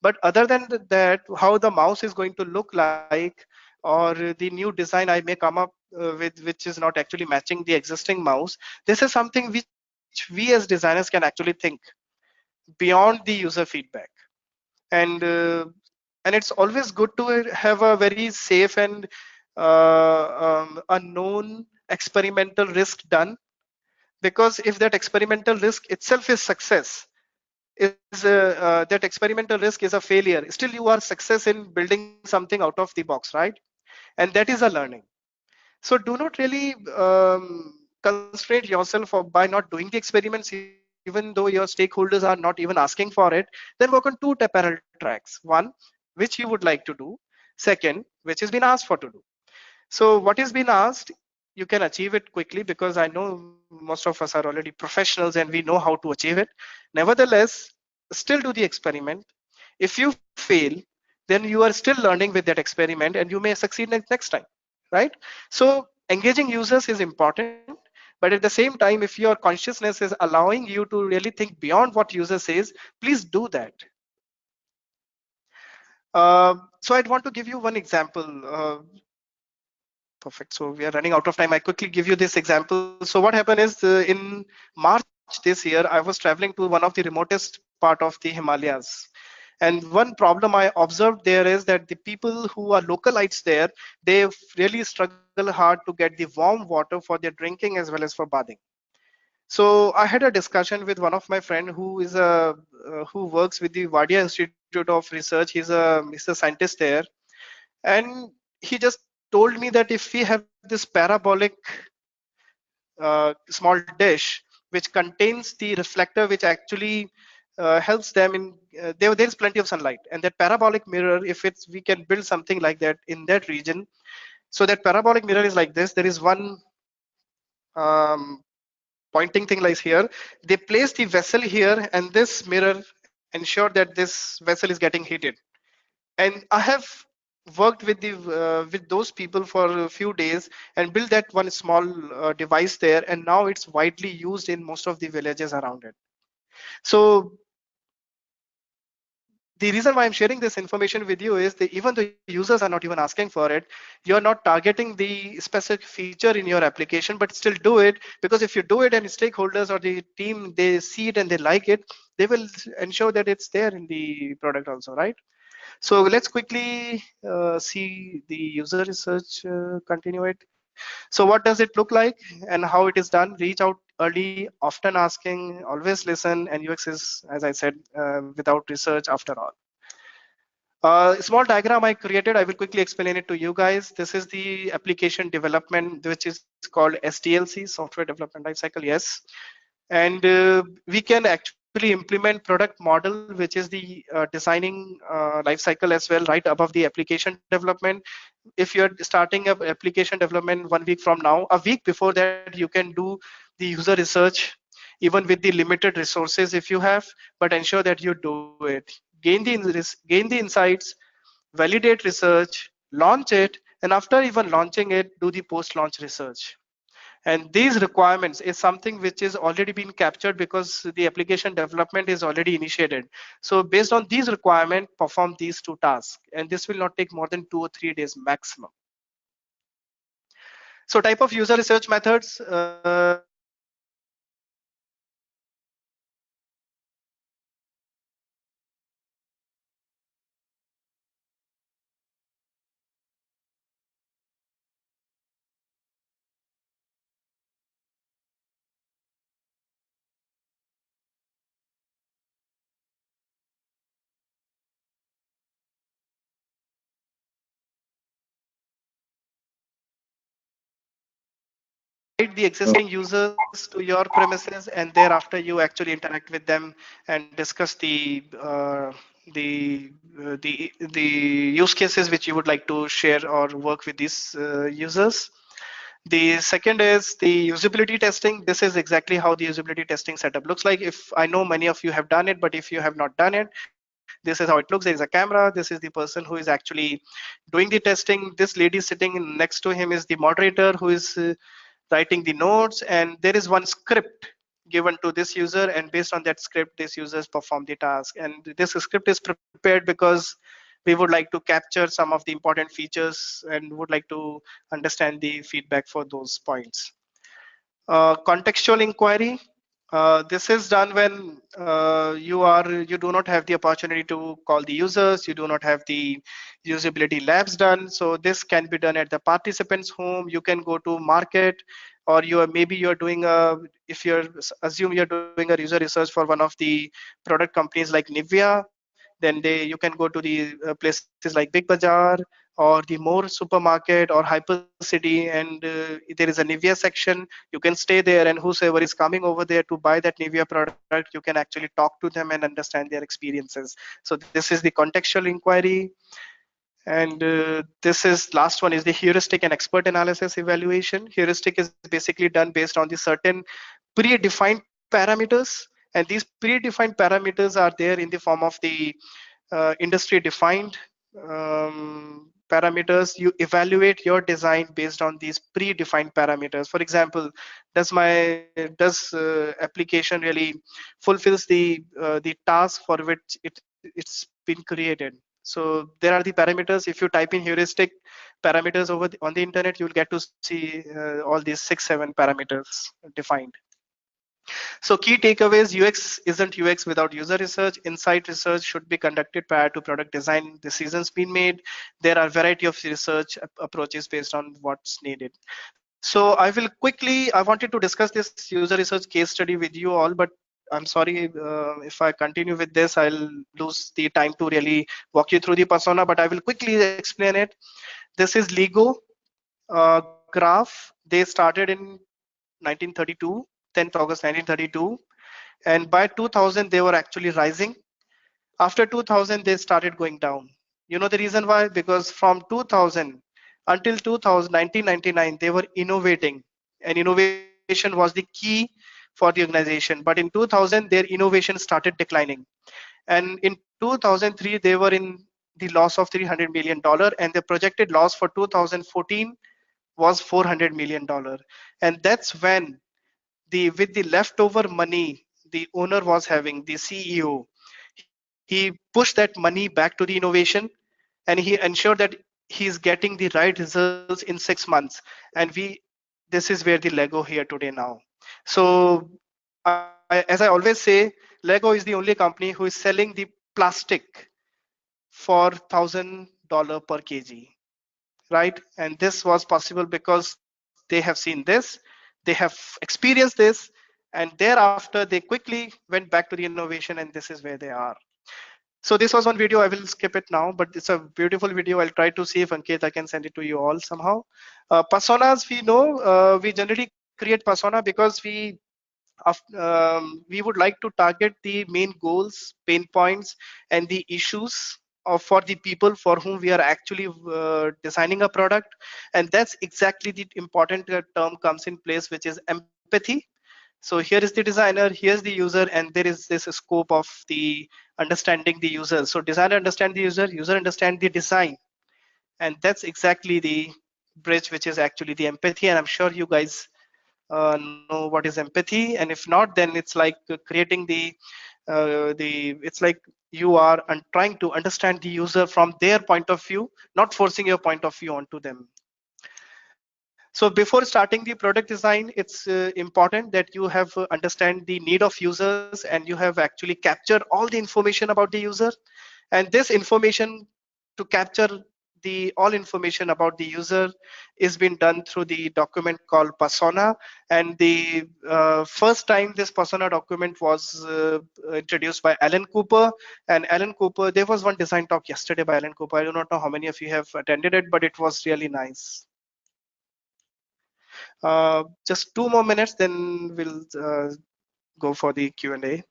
but other than that, how the mouse is going to look like, or the new design I may come up with, which is not actually matching the existing mouse, this is something which we as designers can actually think beyond the user feedback. And and it's always good to have a very safe and a known experimental risk done, because if that experimental risk itself is success, that experimental risk is a failure, still you are success in building something out of the box, right? And that is a learning. So do not really constrain yourself by not doing the experiments even though your stakeholders are not even asking for it. Then work on two parallel tracks: one which you would like to do, second which is being asked for to do. So what is being asked, you can achieve it quickly, because I know most of us are already professionals and we know how to achieve it. Nevertheless, still do the experiment. If you fail, then you are still learning with that experiment and you may succeed next time, right? So engaging users is important, but at the same time, if your consciousness is allowing you to really think beyond what user says, please do that. So I'd want to give you one example. Perfect. So we are running out of time. I quickly give you this example. So what happened is in March this year, I was traveling to one of the remotest part of the Himalayas. And one problem I observed there is that the people who are localites there, they really struggle hard to get the warm water for their drinking as well as for bathing. So I had a discussion with one of my friend who is a who works with the Wadia Institute of Research. He's a scientist there, and he just told me that if we have this parabolic small dish which contains the reflector which actually helps them in there's plenty of sunlight, and that parabolic mirror, if it's we can build something like that in that region. So that parabolic mirror is like this. There is one um, pointing thing like here. They place the vessel here, and this mirror ensure that this vessel is getting heated. And I have worked with those people for a few days and built that one small device there, and now it's widely used in most of the villages around it. So the reason why I'm sharing this information with you is that even the users are not even asking for it, you're not targeting the specific feature in your application, but still do it, because if you do it and stakeholders or the team, they see it and they like it, they will ensure that it's there in the product also, right? So let's quickly see the user research, continue it. So what does it look like and how it is done? Reach out early, often asking, always listen, and UX is, as I said, without research after all. Small diagram I created, I will quickly explain it to you guys. This is the application development, which is called SDLC, Software Development Lifecycle, yes. And we can actually implement product model, which is the designing lifecycle as well, right above the application development. If you're starting up application development 1 week from now, a week before that you can do the user research, even with the limited resources if you have, but ensure that you do it. Gain the insights, validate research, launch it, and after even launching it, do the post-launch research. And these requirements is something which is already been captured because the application development is already initiated. So based on these requirements, perform these two tasks, and this will not take more than 2 or 3 days maximum. So type of user research methods, the existing users to your premises, and thereafter you actually interact with them and discuss the use cases which you would like to share or work with these users. The second is the usability testing. This is exactly how the usability testing setup looks like. If I know many of you have done it, but if you have not done it, this is how it looks. There is a camera. This is the person who is actually doing the testing. This lady sitting next to him is the moderator who is writing the notes, and there is one script given to this user, and based on that script this users perform the task. And this script is prepared because we would like to capture some of the important features and would like to understand the feedback for those points. Contextual inquiry. This is done when you do not have the opportunity to call the users, you do not have the usability labs done. So this can be done at the participant's home. You can go to market, or maybe you're doing a, if you're assume you're doing a user research for one of the product companies like Nivea, then you can go to the places like Big Bazaar or the more supermarket or hypercity, and there is a Nivea section. You can stay there, and whosoever is coming over there to buy that Nivea product, you can actually talk to them and understand their experiences. So this is the contextual inquiry. And this is last one is the heuristic and expert analysis evaluation. Heuristic is basically done based on the certain predefined parameters, and these predefined parameters are there in the form of the industry defined parameters. You evaluate your design based on these predefined parameters. For example, does application really fulfills the task for which it's been created. So there are the parameters. If you type in heuristic parameters on the internet, you'll get to see all these 6-7 parameters defined. So key takeaways: UX isn't UX without user research. Insight research should be conducted prior to product design decisions being made. There are variety of research approaches based on what's needed. So I wanted to discuss this user research case study with you all, but I'm sorry if I continue with this, I'll lose the time to really walk you through the persona, but I will quickly explain it. This is Lego graph. They started in 1932, 10th August 1932, and by 2000 they were actually rising. After 2000 they started going down. You know the reason why? Because from 2000 until 2000, 1999 they were innovating, and innovation was the key for the organization. But in 2000 their innovation started declining, and in 2003 they were in the loss of $300 million, and the projected loss for 2014 was $400 million. And that's when with the leftover money the owner was having, the CEO, he pushed that money back to the innovation, and he ensured that he's getting the right results in 6 months. And this is where the Lego here today now. So as I always say, Lego is the only company who is selling the plastic for $1,000 per kg, right? And this was possible because they have seen this, they have experienced this, and thereafter they quickly went back to the innovation, and this is where they are. So this was one video. I will skip it now, but it's a beautiful video. I'll try to see if Ankit I can send it to you all somehow. Personas, we know we generally create persona because we would like to target the main goals, pain points, and the issues for the people for whom we are actually designing a product. And that's exactly the important term comes in place, which is empathy. So here is the designer, here's the user, and there is this scope of the understanding the user. So designer understand the user understand the design, and that's exactly the bridge, which is actually the empathy. And I'm sure you guys know what is empathy, and if not, then it's like creating it's like you are trying to understand the user from their point of view, not forcing your point of view onto them. So before starting the product design, it's important that you have understand the need of users, and you have actually captured all the information about the user. And this information, to capture the all information about the user, is being done through the document called persona. And the first time this persona document was introduced by Alan Cooper. And Alan Cooper, there was one design talk yesterday by Alan Cooper. I do not know how many of you have attended it, but it was really nice. Just 2 more minutes, then we'll go for the Q&A.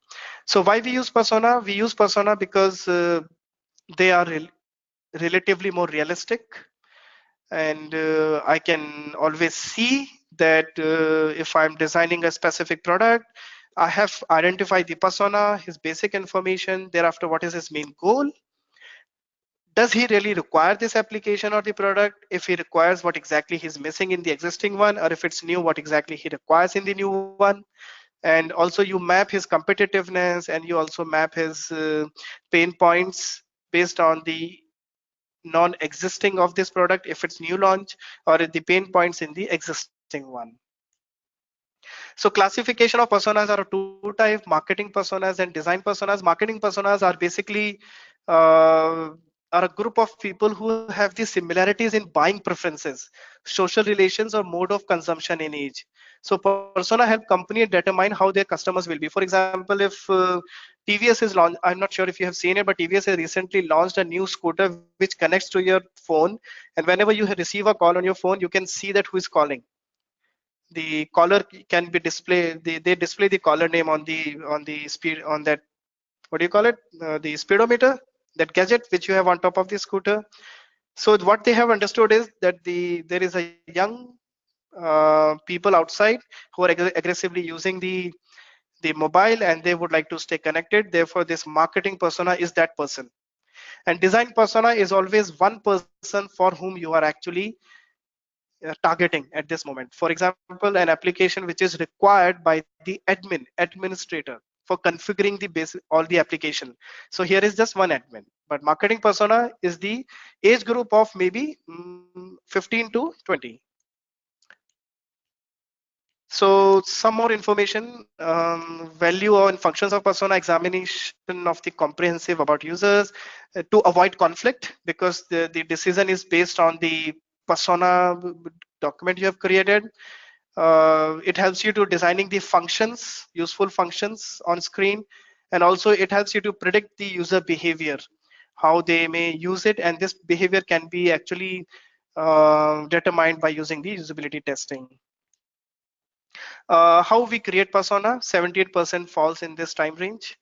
So why we use persona? We use persona because they are relatively more realistic, and I can always see that if I'm designing a specific product, I have identified the persona, his basic information, thereafter what is his main goal. Does he really require this application or the product? If he requires, what exactly he's missing in the existing one, or if it's new, what exactly he requires in the new one. And also you map his competitiveness, and you also map his pain points based on the non-existing of this product if it's new launch, or the pain points in the existing one. So classification of personas are two types: marketing personas and design personas. Marketing personas are basically are a group of people who have the similarities in buying preferences, social relations, or mode of consumption in each. So persona help company determine how their customers will be. For example, if TVS is launched, I'm not sure if you have seen it, but TVS has recently launched a new scooter which connects to your phone, and whenever you receive a call on your phone, you can see that who is calling. The caller can be displayed, they display the caller name on the speed, on that, what do you call it, the speedometer, that gadget which you have on top of the scooter. So what they have understood is that there is a young people outside who are aggressively using the mobile, and they would like to stay connected. Therefore this marketing persona is that person. And design persona is always one person for whom you are actually targeting at this moment. For example, an application which is required by the administrator for configuring the base all the application. So here is just one admin, but marketing persona is the age group of maybe 15 to 20. So some more information, value and functions of persona: examination of the comprehensive about users to avoid conflict, because the decision is based on the persona document you have created. It helps you to designing the functions, useful functions on screen, and also it helps you to predict the user behavior, how they may use it, and this behavior can be actually determined by using the usability testing. How we create persona: 78% falls in this time range,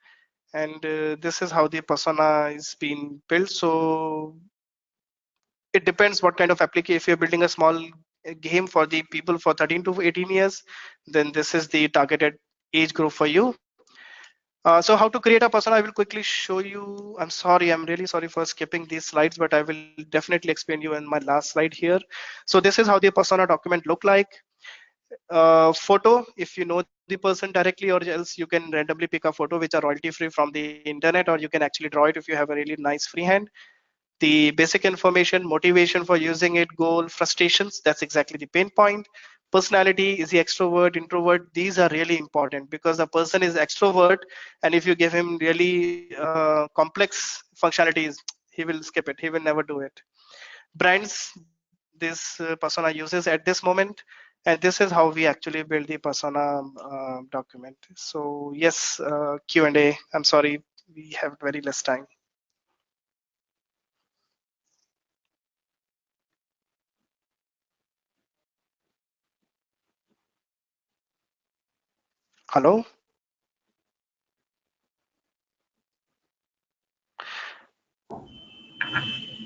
and this is how the persona is being built. So it depends what kind of application. If you're building a small game for the people for 13 to 18 years, then this is the targeted age group for you. So how to create a persona, I will quickly show you. I'm sorry, I'm really sorry for skipping these slides, but I will definitely explain you in my last slide here. So this is how the persona document look like. Photo, if you know the person directly, or else you can randomly pick a photo which are royalty free from the internet, or you can actually draw it if you have a really nice freehand. The basic information: motivation for using it, goal, frustrations, that's exactly the pain point. Personality, is he extrovert, introvert? These are really important, because the person is extrovert, and if you give him really complex functionalities, he will skip it, he will never do it. Brands, this persona uses at this moment, and this is how we actually build the persona document. So yes, Q&A. I'm sorry, we have very less time. Hello.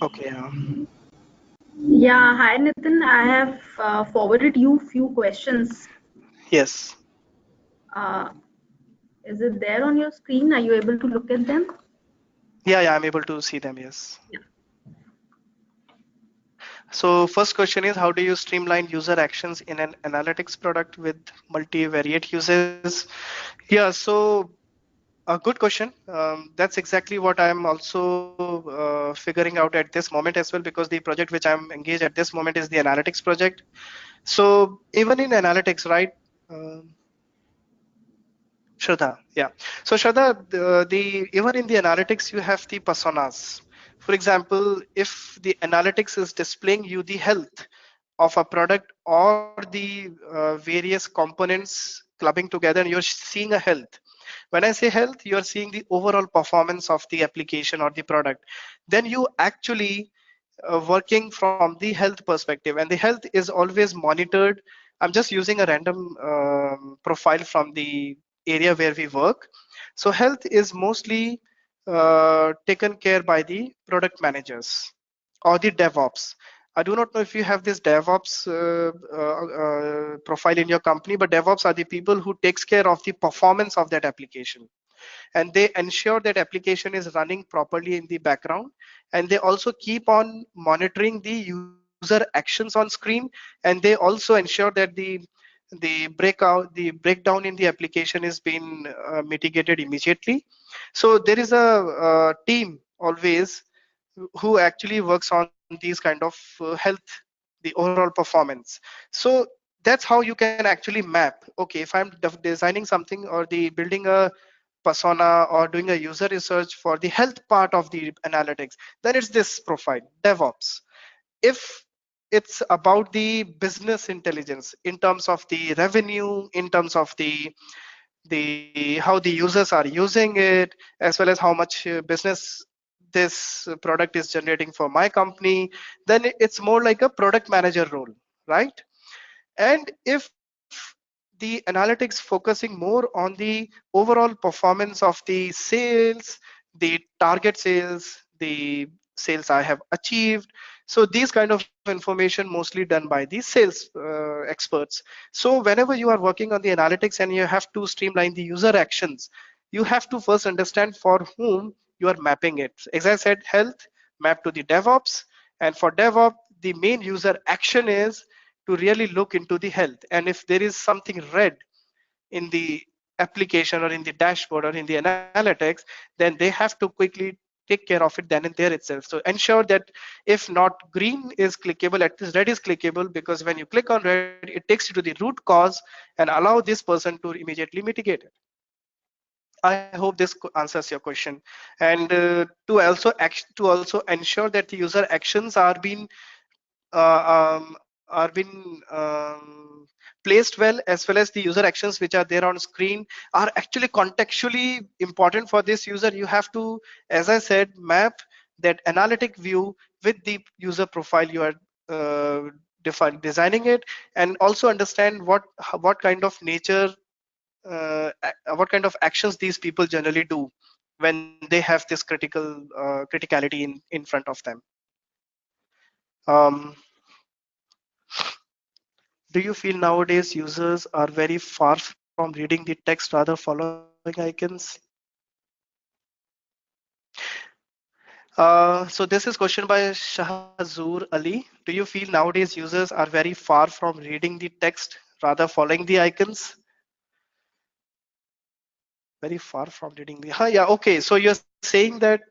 Okay. Yeah, hi Nitin. I have forwarded you few questions. Yes. Uh, is it there on your screen? Are you able to look at them? Yeah, I'm able to see them. Yes. Yeah. So first question is, how do you streamline user actions in an analytics product with multivariate uses? Yeah. So a good question. That's exactly what I'm also figuring out at this moment as well, because the project which I'm engaged at this moment is the analytics project. So even in analytics, right? Um Shraddha, yeah. So Shraddha, the even in the analytics, you have the personas. For example, if the analytics is displaying you the health of a product, or the various components clubbing together, and you're seeing a health. When I say health, you're seeing the overall performance of the application or the product. Then you actually working from the health perspective, and the health is always monitored I'm just using a random profile from the area where we work. So health is mostly taken care by the product managers or the DevOps. I do not know if you have this DevOps profile in your company, but DevOps are the people who takes care of the performance of that application, and they ensure that application is running properly in the background, and they also keep on monitoring the user actions on screen, and they also ensure that the breakdown in the application is being mitigated immediately. So there is a team always who actually works on these kind of health, the overall performance. So that's how you can actually map, okay, if I'm designing something or the building a persona or doing a user research for the health part of the analytics, then it's this profile, DevOps. If it's about the business intelligence in terms of the revenue, in terms of the how the users are using it, as well as how much business this product is generating for my company, then it's more like a product manager role, right? And if the analytics focusing more on the overall performance of the sales, the target sales, the sales I have achieved, so these kind of information mostly done by the sales experts. So whenever you are working on the analytics and you have to streamline the user actions, you have to first understand for whom you are mapping it. As I said, health map to the DevOps, and for DevOps the main user action is to really look into the health, and if there is something red in the application or in the dashboard or in the analytics, then they have to quickly take care of it then and there itself. So ensure that if not green is clickable, at least red is clickable, because when you click on red it takes you to the root cause and allow this person to immediately mitigate it. I hope this answers your question. And to also ensure that the user actions are being are being placed well, as well as the user actions which are there on screen are actually contextually important for this user. You have to, as I said, map that analytic view with the user profile you are designing it, and also understand what kind of nature, what kind of actions these people generally do when they have this criticality in front of them. um, Do you feel nowadays users are very far from reading the text, rather following icons? So this is question by Shahzur Ali. Do you feel nowadays users are very far from reading the text, rather following the icons? Very far from reading the. Yeah, okay. So you're saying that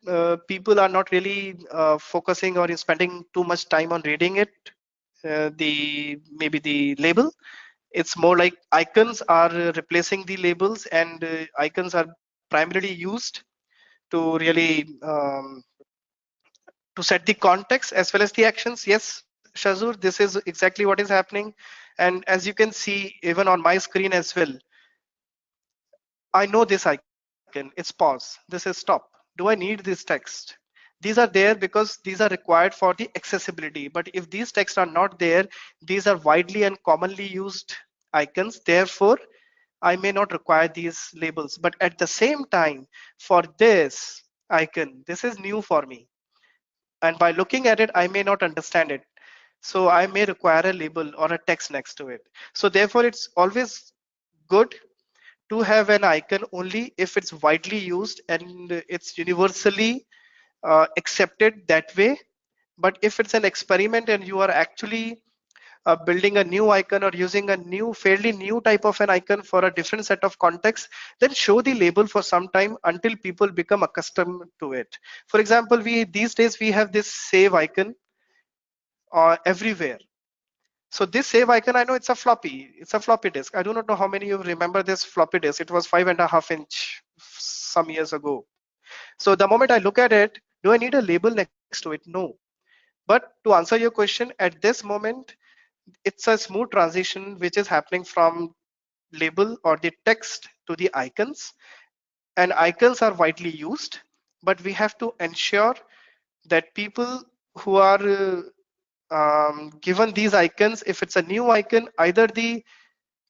people are not really focusing or spending too much time on reading it, the maybe the label. It's more like icons are replacing the labels, and icons are primarily used to really to set the context as well as the actions. Yes, Shazur, this is exactly what is happening. And as you can see, even on my screen as well, I know this icon, it's pause, this is stop. Do I need this text? These are there because these are required for the accessibility. But if these texts are not there, these are widely and commonly used icons. Therefore, I may not require these labels. But at the same time, for this icon, this is new for me. And by looking at it, I may not understand it. So I may require a label or a text next to it. So therefore, it's always good to have an icon only if it's widely used and it's universally accepted that way. But if it's an experiment and you are actually building a new icon or using a fairly new type of an icon for a different set of context, then show the label for some time until people become accustomed to it. For example, these days we have this save icon everywhere. So this save icon, I know it's a floppy disk. I do not know how many of you remember this floppy disk. It was 5.5 inch some years ago. So the moment I look at it, do I need a label next to it? No. But to answer your question, at this moment, it's a smooth transition which is happening from label or the text to the icons. And icons are widely used, but we have to ensure that people who are given these icons, if it's a new icon, either the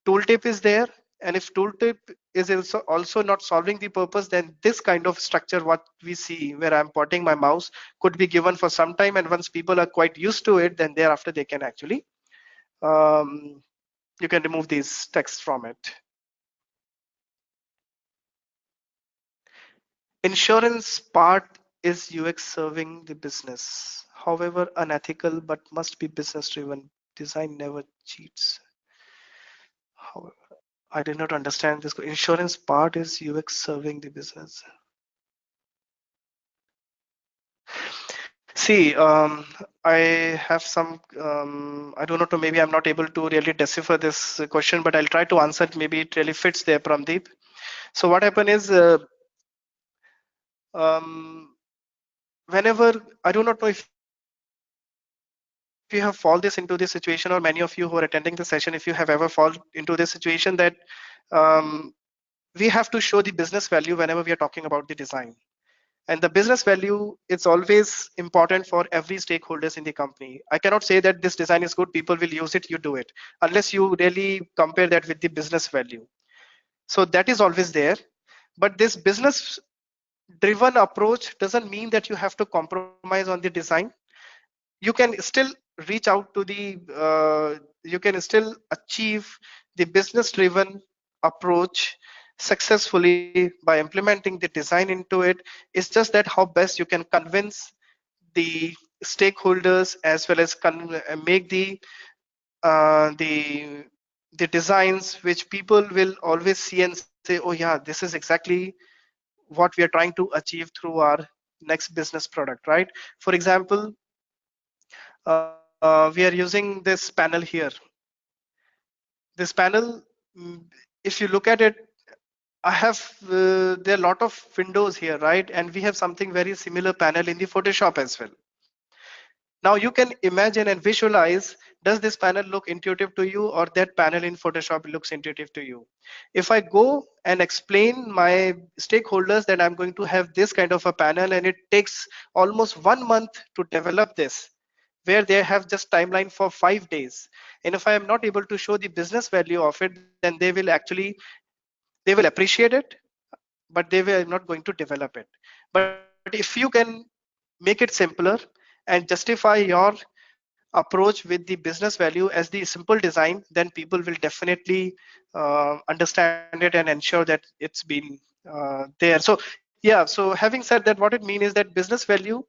tooltip is there, and if tooltip is also not solving the purpose, then this kind of structure what we see where I'm pointing my mouse could be given for some time, and once people are quite used to it, then thereafter they can actually um, you can remove these text from it. Insurance part is UX serving the business, however unethical, but must be business driven. Design never cheats. However, I did not understand this. Insurance part is UX serving the business. See, I have some, I don't know, maybe I'm not able to really decipher this question, but I'll try to answer it. Maybe it really fits there, Pramdeep. So what happened is, um, whenever, I do not know if you have fall this into this situation, or many of you who are attending the session, if you have ever fall into this situation, that um, we have to show the business value whenever we are talking about the design. And the business value is always important for every stakeholders in the company. I cannot say that this design is good, people will use it, you do it, unless you really compare that with the business value. So that is always there. But this business driven approach doesn't mean that you have to compromise on the design. You can still reach out to the, you can still achieve the business driven approach successfully by implementing the design into it. It's just that how best you can convince the stakeholders, as well as make the the designs which people will always see and say, oh yeah, this is exactly what we are trying to achieve through our next business product, right? For example, we are using this panel here. This panel, mm, if you look at it, I have there are a lot of windows here, right? And we have something very similar panel in the Photoshop as well. Now you can imagine and visualize, does this panel look intuitive to you, or that panel in Photoshop looks intuitive to you? If I go and explain my stakeholders that I'm going to have this kind of a panel and it takes almost 1 month to develop this, where they have just timeline for 5 days. And if I am not able to show the business value of it, then they will appreciate it, but they were not going to develop it. But if you can make it simpler and justify your approach with the business value as the simple design, then people will definitely understand it and ensure that it's been there. So yeah, so having said that, what it means is that business value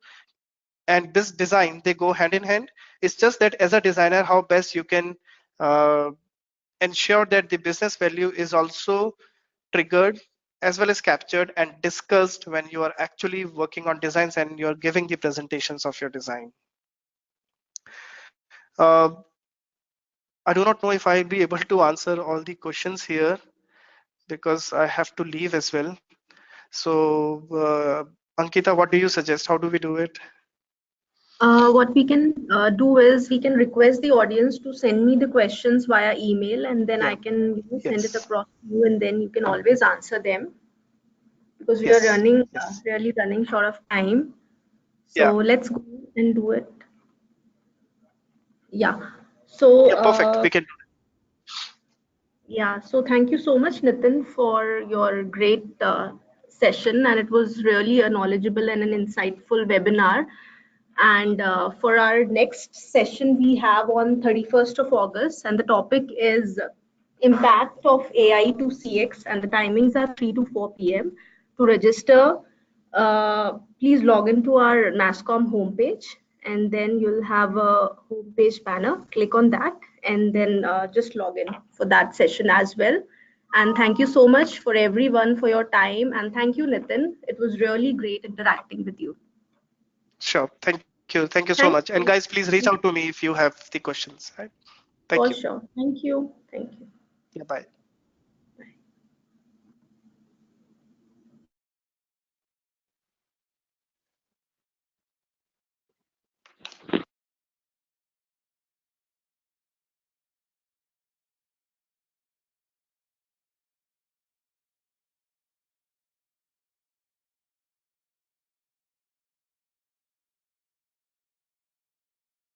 and this design, they go hand in hand. It's just that as a designer, how best you can uh, ensure that the business value is also triggered as well as captured and discussed when you are actually working on designs and you're giving the presentations of your design. uh, I do not know if I'll be able to answer all the questions here because I have to leave as well. So Ankita, what do you suggest? How do we do it? What we can do is we can request the audience to send me the questions via email, and then Yeah. I can send it Yes. across to you, and then you can always answer them because we are Yes. running Yes. really running short of time. So Yeah. let's go and do it. Yeah. So Yeah. Perfect. We can. yeah, so thank you so much, Nitin, for your great session, and it was really a knowledgeable and an insightful webinar. And for our next session, we have on 31st of August, and the topic is impact of AI to CX, and the timings are 3 to 4 p.m. To register, please log into our NASSCOM homepage, and then you'll have a homepage banner. Click on that, and then just log in for that session as well. And thank you so much for everyone for your time, and thank you, Nitin. It was really great interacting with you. Sure. Thank you. Thank you so much. And Thank guys, you. please reach out to me if you have the questions. Right? Thank you. For sure. Thank you. Thank you. Yeah. Bye.